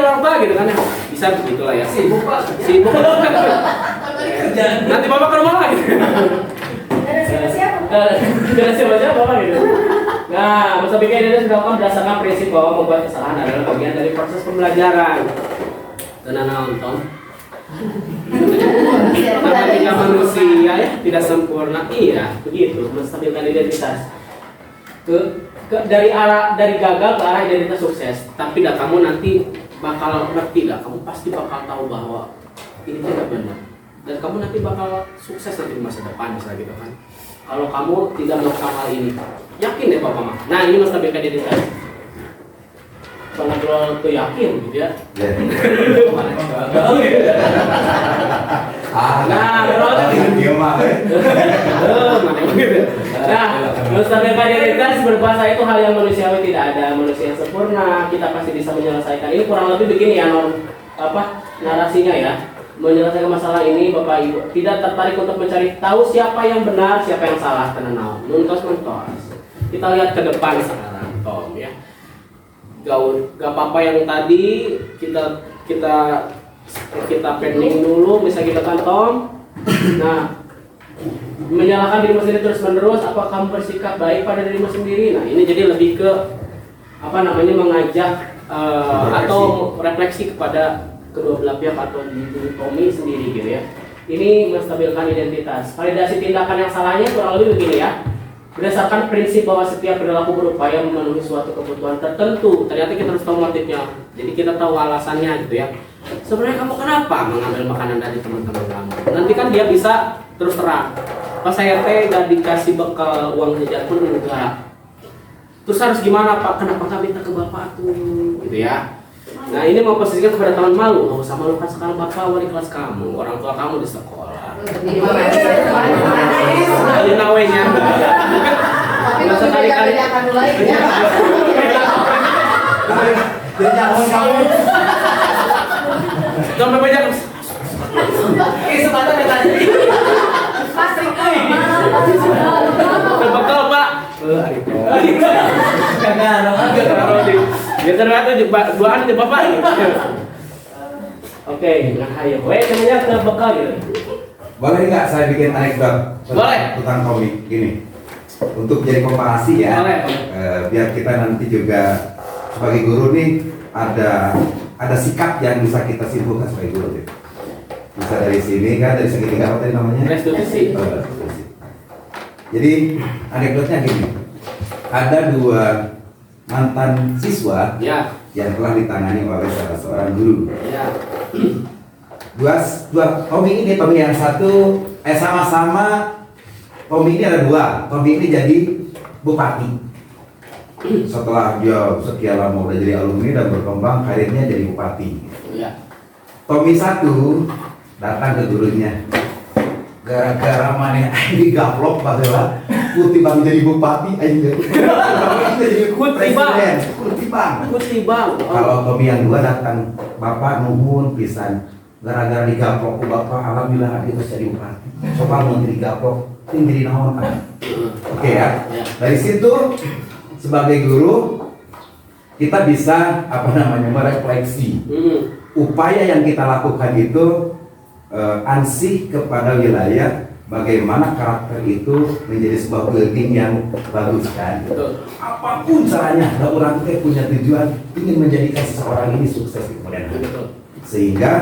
orang tua gitu kan ya. Bisa begitulah ya. Sibuk. Nanti bapak ke rumah lagi. Dari siapa gitu. Nah, masa bikin ini dilakukan berdasarkan prinsip bahwa membuat kesalahan adalah bagian dari proses pembelajaran. Tenang nonton. Karena manusia ya tidak sempurna, iya begitu menstabilkan identitas. Dari gagal ke arah identitas sukses. Tapi kamu nanti bakal ngerti kamu pasti bakal tahu bahwa ini tidak benar. Dan kamu nanti bakal sukses nanti di masa depan misalnya gitu kan. Kalau kamu tidak melakukan hal ini, yakin deh Bapak Mah. Nah ini menstabilkan identitas. Kalau tuh yakin gitu ya. Nah, menstabilkan identitas berbahasa itu hal yang manusiawi, tidak ada manusia yang sempurna. Kita pasti bisa menyelesaikan. Ini kurang lebih begini ya narasinya ya. Menyelesaikan masalah ini Bapak Ibu tidak tertarik untuk mencari tahu siapa yang benar, siapa yang salah, tenang. Mentos. Kita lihat ke depan sekarang, Tom ya. Gak apa-apa yang tadi kita pending dulu, bisa kita kan Tom. Nah, menyalahkan dirimu sendiri terus menerus, apa kamu bersikap baik pada dirimu sendiri? Nah, ini jadi lebih ke mengajak atau refleksi kepada kedua belah pihak atau diri Tommy sendiri gitu ya. Ini menstabilkan identitas. Validasi tindakan yang salahnya kurang lebih begini ya. Berdasarkan prinsip bahwa setiap perilaku berupaya memenuhi suatu kebutuhan tertentu. Ternyata kita harus tahu motifnya. Jadi kita tahu alasannya gitu ya. Sebenarnya kamu kenapa mengambil makanan dari teman-teman kamu? Nanti kan dia bisa terus terang. Pas saya gak dikasih bekal uang jajan pun enggak. Terus harus gimana Pak? Kenapa gak minta ke Bapak tuh? Gitu ya. Nah ini mau posisikan kepada teman malu, nggak usah malu kan sekarang bapak wali kelas kamu, orang tua kamu di sekolah. Ini nawenya. Nggak usah kali-kali. Jangan banyak. Kesempatan tadi. Berbekal Pak. Biar ternyata duaan di bapak ini. Oke, nah ayo, namanya terbekal gitu. Boleh nggak saya bikin anekdot tentang Tommy gini? Untuk jadi komparasi ya. Boleh. Biar kita nanti juga sebagai guru nih ada sikap yang bisa kita simpulkan sebagai guru. Ya. Bisa dari sini kan, dari segitiga apa tadi namanya? Restitusi. Restitusi. Jadi anekdotnya gini. Ada dua mantan siswa Ya. yang telah ditangani oleh salah seorang guru. Ya. Dua Tommy yang satu sama-sama Tommy ini ada dua. Tommy ini jadi bupati. setelah dia sekian lama udah jadi alumni dan berkembang karirnya jadi bupati. Iya. Tommy 1 datang ke gurunya, gara-gara mana digaplok bahwa Kuti Bang jadi bupati aja. Kuti Bang. Kuti Bang. Kuti Bang. Kalau Tommy yang 2 datang, Bapak nuhun pisan, gara-gara digaplok ku Bapak, alhamdulillah itu jadi bupati. Coba mau digaplok, tinggi naon kan. Oke ya. Dari situ sebagai guru kita bisa merefleksi upaya yang kita lakukan itu ansih kepada wilayah, bagaimana karakter itu menjadi sebuah building yang bagus kan. Apapun caranya, ada orang teh punya tujuan ingin menjadikan seseorang ini sukses di kemudian hari. Sehingga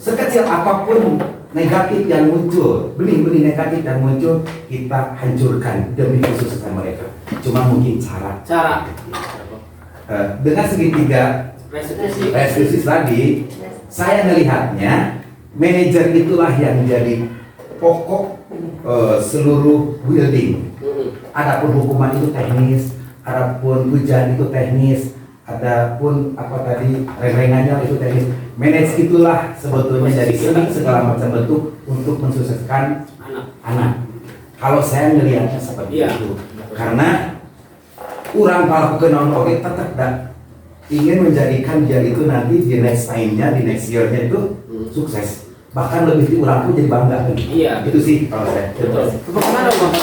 sekecil apapun negatif yang muncul, benih-benih negatif yang muncul, kita hancurkan demi kesuksesan mereka. Cuma mungkin cara dengan segitiga restitusi tadi, saya melihatnya manajer itulah yang menjadi pokok seluruh building. Adapun hukuman itu teknis, adapun hujan itu teknis, adapun apa tadi reng-rengannya itu teknis. Manage itulah sebetulnya dari segala macam bentuk untuk mensukseskan anak. Kalau saya melihatnya seperti itu, karena orang kalau kenal oke tetap ingin menjadikan dia itu nanti di next time-nya, di next year-nya itu sukses. Bahkan lebih orang pun jadi bangga. Iya. Itu sih kalau saya. Betul. Bagaimana Bang?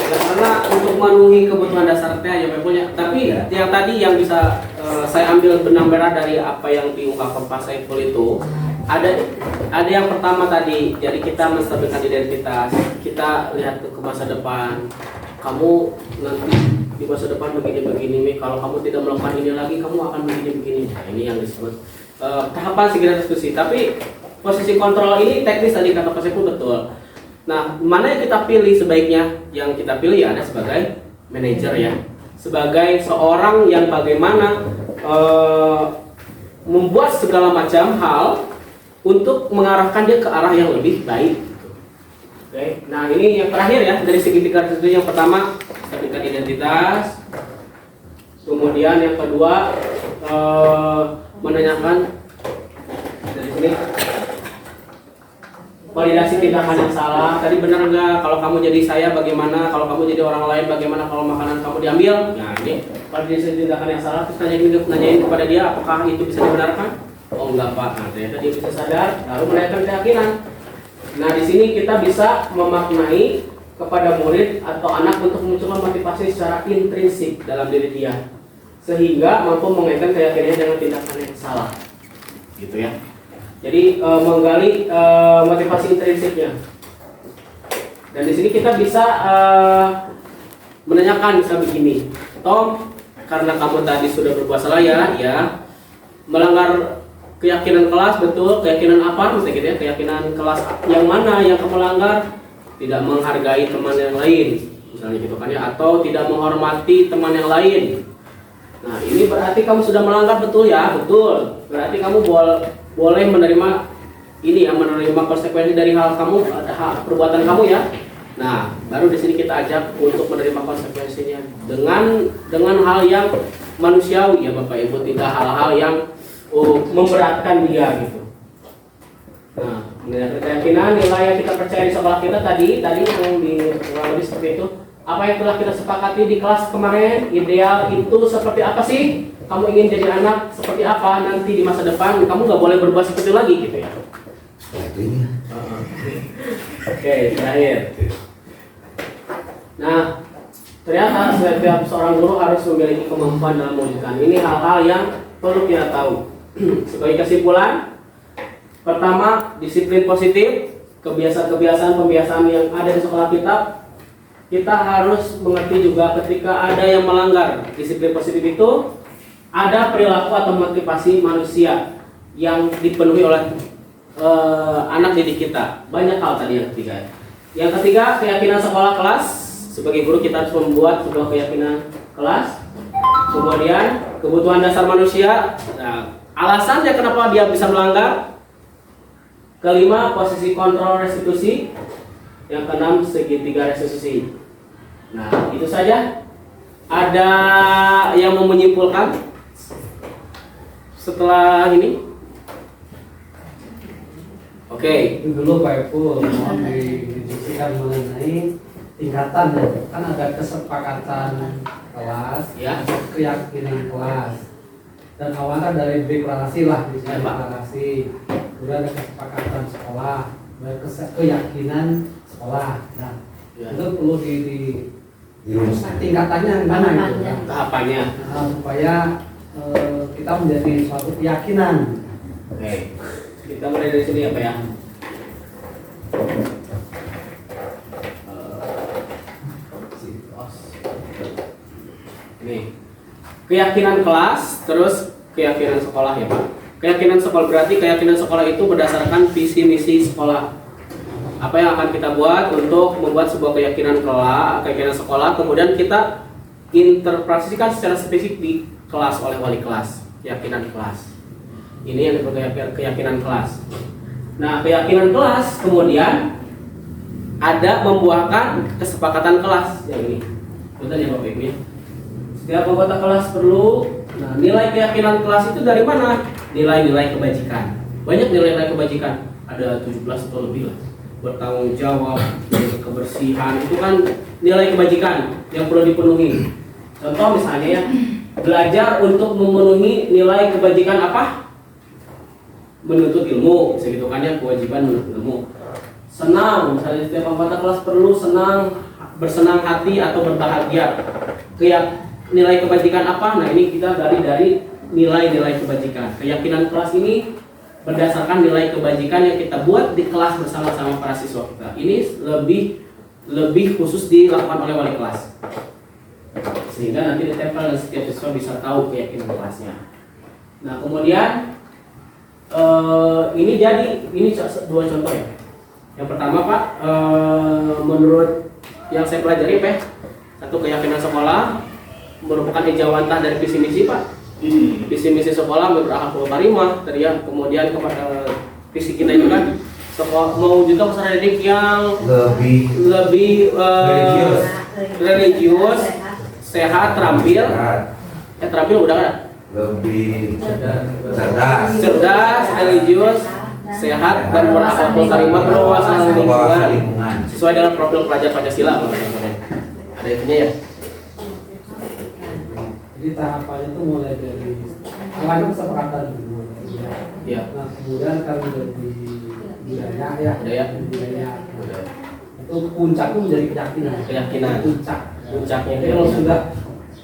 Karena untuk memenuhi kebutuhan dasarnya ya punya. Tapi yang tadi yang bisa saya ambil benang merah dari apa yang diungkapkan Pak Saiful itu ada yang pertama tadi, jadi kita menstabilkan identitas, kita lihat ke masa depan. Kamu nanti di masa depan begini-begini nih, kalau kamu tidak melakukan ini lagi kamu akan begini-begini. Nah, ini yang disebut tahapan segera diskusi. Tapi posisi kontrol ini teknis tadi kata Pak Saiful betul. Nah, mana yang kita pilih sebaiknya? Yang kita pilih ya ada sebagai manajer ya, sebagai seorang yang bagaimana membuat segala macam hal untuk mengarahkan dia ke arah yang lebih baik. Oke, nah ini yang terakhir ya dari segi tiga itu, yang pertama stabilitas identitas, kemudian yang kedua menanyakan dari sini validasi tindakan yang salah. Tadi benar nggak? Kalau kamu jadi saya bagaimana? Kalau kamu jadi orang lain bagaimana? Kalau makanan kamu diambil? Nah ini validasi tindakan yang salah. Terus nanyain kepada dia apakah itu bisa dibenarkan? Oh enggak Pak. Nah, ternyata dia bisa sadar. Lalu menanyakan keyakinan. Nah di sini kita bisa memaknai kepada murid atau anak untuk memunculkan motivasi secara intrinsik dalam diri dia, sehingga mampu mengaitkan keyakinannya dengan tindakan yang salah, gitu ya. Jadi menggali motivasi intrinsiknya. Dan di sini kita bisa menanyakan bisa begini, Tom, karena kamu tadi sudah berbuat salah ya, melanggar keyakinan kelas, betul, keyakinan apa, misalnya gitu ya, keyakinan kelas yang mana yang kamu langgar, tidak menghargai teman yang lain, misalnya gitu kan ya, atau tidak menghormati teman yang lain. Nah ini berarti kamu sudah melanggar, betul ya, betul. Berarti kamu boleh menerima ini ya, menerima konsekuensi dari hal kamu, hal perbuatan kamu ya. Nah, baru di sini kita ajak untuk menerima konsekuensinya dengan hal yang manusiawi ya Bapak Ibu, tidak hal-hal yang memberatkan dia gitu. Nah, mengenai keyakinan, nilai yang kita percaya di sekolah kita tadi yang kurang lebih seperti itu. Apa yang telah kita sepakati di kelas kemarin, ideal itu seperti apa sih? Kamu ingin jadi anak seperti apa nanti di masa depan? Kamu nggak boleh berbuat seperti lagi gitu ya. Oke, terakhir. Nah, ternyata setiap seorang guru harus memiliki kemampuan dalam mewujudkan. Ini hal-hal yang perlu kita tahu. Sebagai kesimpulan, pertama, disiplin positif, pembiasaan yang ada di sekolah kita harus mengerti juga ketika ada yang melanggar disiplin positif itu, ada perilaku atau motivasi manusia yang dipenuhi oleh anak didik kita. Banyak hal tadi yang ketiga. Yang ketiga, keyakinan sekolah kelas. Sebagai guru kita harus membuat sebuah keyakinan kelas. Kemudian kebutuhan dasar manusia. Nah, alasannya kenapa dia bisa melanggar. Kelima, posisi kontrol restitusi. Yang keenam, segitiga restitusi. Nah, itu saja. Ada yang mau menyimpulkan setelah ini? Oke. Itu dulu Pak Epul, mohon didiskusikan mengenai tingkatan ya. Kan ada kesepakatan kelas, Ya. keyakinan kelas. Dan awalnya dari deklarasi lah, di Ya, sini Pak. deklarasi. Kemudian ada kesepakatan sekolah, ada keyakinan sekolah. Nah, Ya. itu perlu di Dirumuskan. tingkatannya mana gitu kan? Tahapannya. Nah, supaya kita menjadi suatu keyakinan. Oke. Kita mulai dari sini ya, Pak ya. Nih. Keyakinan kelas, terus keyakinan sekolah ya, Pak. Keyakinan sekolah berarti keyakinan sekolah itu berdasarkan visi misi sekolah. Apa yang akan kita buat untuk membuat sebuah keyakinan sekolah, kemudian kita interpretasikan secara spesifik di kelas oleh wali kelas, keyakinan kelas. Ini yang disebut keyakinan kelas. Nah, keyakinan kelas kemudian ada membuahkan kesepakatan kelas yang ini. Betul ya Bapak Ibu ya? Setiap anggota kelas perlu. Nah, nilai keyakinan kelas itu dari mana? Nilai-nilai kebajikan. Banyak nilai-nilai kebajikan. Ada 17 atau lebih lah. Bertanggung jawab, kebersihan, itu kan nilai kebajikan yang perlu dipenuhi. Contoh misalnya ya, belajar untuk memenuhi nilai kebajikan apa? Menuntut ilmu, segitu kan ya, kewajiban menuntut ilmu. Senang, misalnya setiap anggota kelas perlu bersenang hati atau berbahagia. Nilai kebajikan apa? Nah, ini kita dari nilai-nilai kebajikan. Keyakinan kelas ini berdasarkan nilai kebajikan yang kita buat di kelas bersama-sama para siswa kita. Ini lebih khusus dilakukan oleh wali kelas, sehingga nanti ditempel dan setiap siswa bisa tahu keyakinan kelasnya. Nah, kemudian ini dua contoh ya. Yang pertama Pak, menurut yang saya pelajari Pak, satu keyakinan sekolah merupakan ejawantah dari visi misi Pak. Visi misi sekolah berakhlak karimah tadi ya. Kemudian kepada visi kita itu kan sekolah mau juga peserta didik yang lebih religius, sehat, terampil. Terampil udah kan? Lebih cerdas, religius, sehat dan berakhlak karimah, berwawasan lingkungan sesuai dengan profil pelajar Pancasila. Ada itunya ya. Jadi tahapannya itu mulai dari awalnya kesepakatan dulu. Iya. Nah, kemudian kan menjadi budaya ya. Budaya. Itu puncaknya menjadi keyakinan. Puncaknya Jadi kalau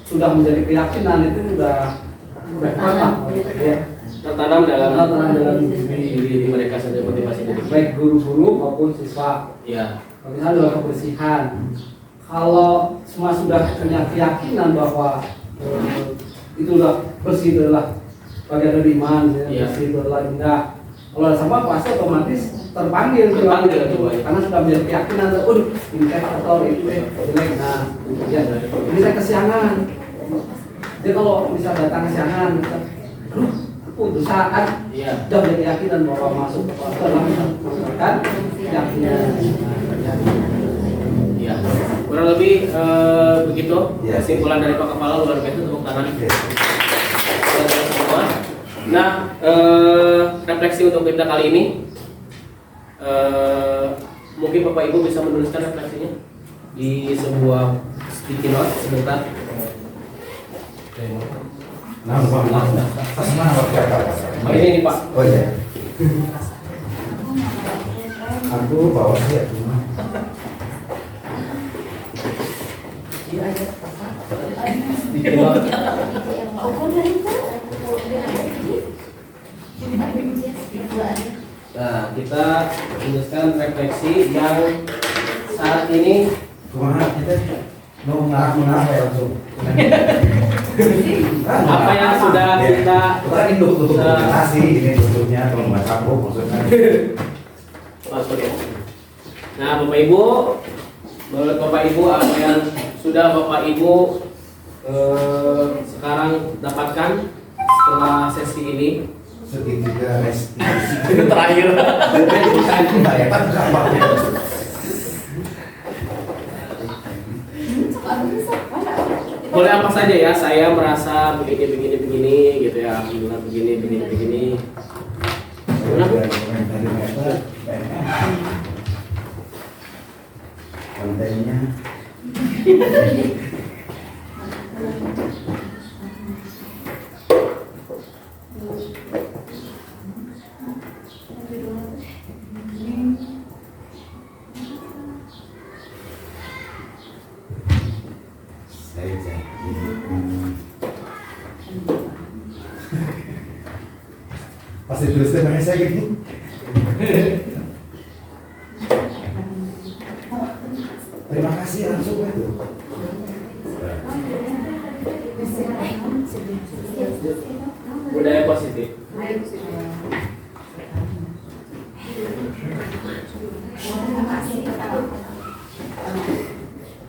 sudah menjadi keyakinan itu udah kuat ya. tertanam dalam diri mereka sendiri, motivasi diri. Baik guru-guru maupun siswa. Iya. Misalnya dalam kebersihan. Kalau semua sudah punya keyakinan bahwa itu udah bersih adalah bagian dari iman, Iya. bersih itu adalah indah. Kalau ada sampah pasti otomatis terpanggil karena sudah menjadi keyakinan, ini kayak kotor itu jelek. Nah, ya, ini saya kesiangan. Jadi kalau bisa datang kesiangan, putusan Iya. sudah menjadi keyakinan bahwa masuk ke dalam kan keyakinan. Iya. Kurang lebih begitu Ya. kesimpulan dari Pak Kepala. Luar biasa, tepuk tangan. Semua. Nah, refleksi untuk kita kali ini, mungkin Bapak Ibu bisa menuliskan refleksinya di sebuah sticky note sebentar. Ini Pak. Oh iya. Aku bawa dia. Sticky note. Nah, kita menuliskan refleksi yang saat ini Kumaha kita mau mengarah ya langsung. apa yang sudah kita Kita ini tutup ini tutupnya kalau nggak campur maksudnya. masuk ya. Nah, Bapak Ibu, menurut Bapak Ibu apa yang sudah Bapak Ibu sekarang dapatkan setelah sesi ini? Segitiga restitusi. Terakhir. Bukan ya, kan gampang. boleh apa saja ya. Saya merasa begini gitu ya. Alhamdulillah begini. Kontennya saya jadi pasti tulisnya bahasa gitu. Terima kasih langsung itu. Budaya positif.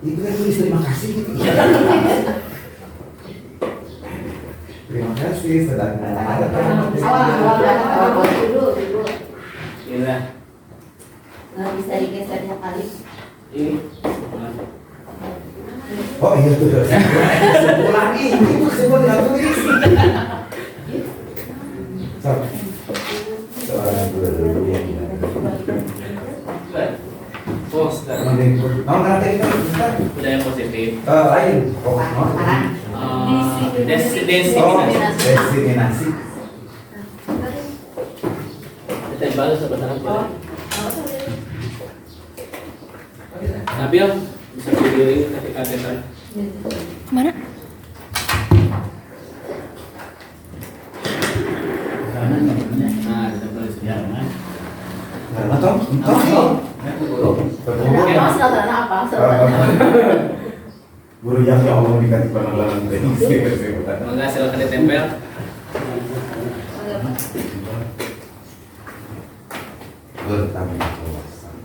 Itu kan tulis terima kasih gitu. Terima kasih sedang ada Awal dulu. Inilah. Nggak bisa digesernya kali. Ini. Oh iya tuh. Kesimpulan ini kesimpulan yang tulis. Soalnya dulu yang Oh, sudah. mau nanti kita Budaya positif. lain. Oh, Destinasi. destinasi. Kita balas sebentar boleh. Nabil bisa berdiri ketika kita. Mana? Nah, kita tulis ya. Atau Mas karena apa? guru yang ya Allah dikasih pengenalan teknik. Mangga silakan ditempel. Bertambah wawasan.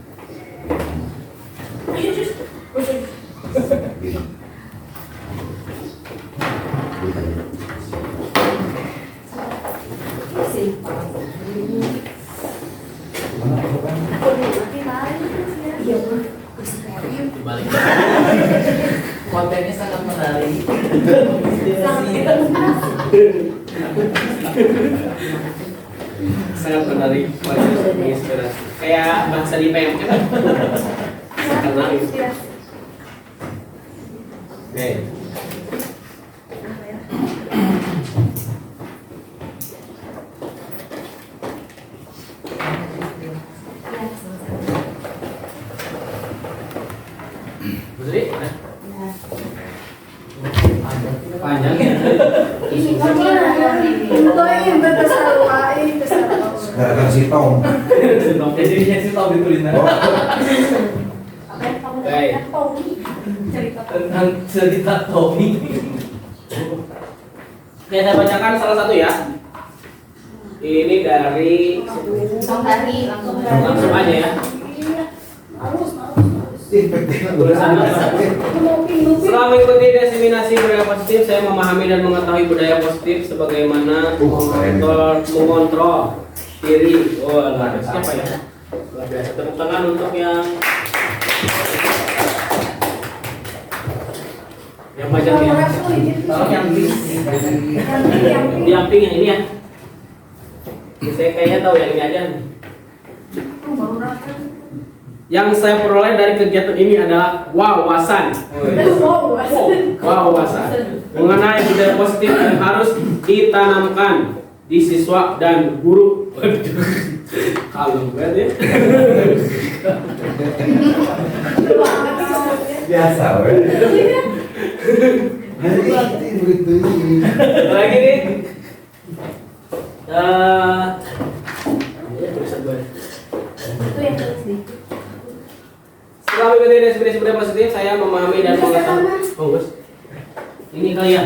Dibalik. Kontennya sangat menarik. Sangat menarik, bagus, menginspirasi. Kayak bahasa di PMK kan? Sangat menarik. Oke. Putri, panjang ya. Ini kan Gara-gara si Tom. Jadinya sih tahu ditulisnya tentang cerita Tommy. Oke, saya bacakan salah satu ya. Ini dari langsung aja ya. Setelah mengikuti diseminasi budaya positif, saya memahami dan mengetahui budaya positif sebagaimana mengontrol diri. Oh, luar biasa. Siapa ya? Luar biasa. Tepuk tangan untuk yang pajak ya. Tolong yang di Yang pink yang ini ya. Saya kayaknya tahu yang ini aja. Yang saya peroleh dari kegiatan ini adalah wawasan. Wawasan mengenai budaya positif yang harus ditanamkan di siswa dan guru. Kalau banget ya. Biasa, weh. Lagi nih. Tulisan gue. Setelah mengikuti definisi budaya positif, saya memahami dan mengetahui. Oh, Gus. Ini kali ya.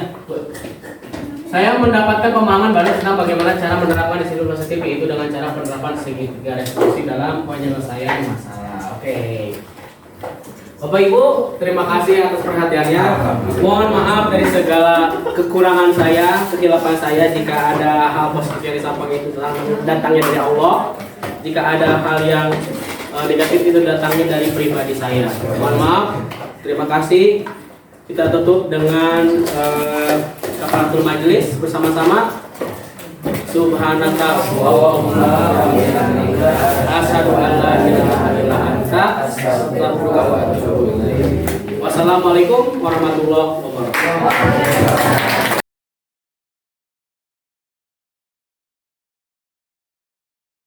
Saya mendapatkan pemahaman baru tentang bagaimana cara menerapkan disiplin positif, yaitu dengan cara penerapan segitiga resolusi dalam penyelesaian masalah. Oke. Bapak Ibu, terima kasih atas perhatiannya. Mohon maaf dari segala kekurangan saya, kehilapan saya jika ada hal positif yang disampaikan itu datangnya dari Allah. Jika ada hal yang negatif itu datangnya dari pribadi saya. Mohon maaf. Terima kasih. Kita tutup dengan kafaratul majelis bersama-sama. Subhanaka Allahumma asyhadu an la ilaha illa anta astaghfiruka wa atubu ilaik. Wassalamualaikum warahmatullahi wabarakatuh.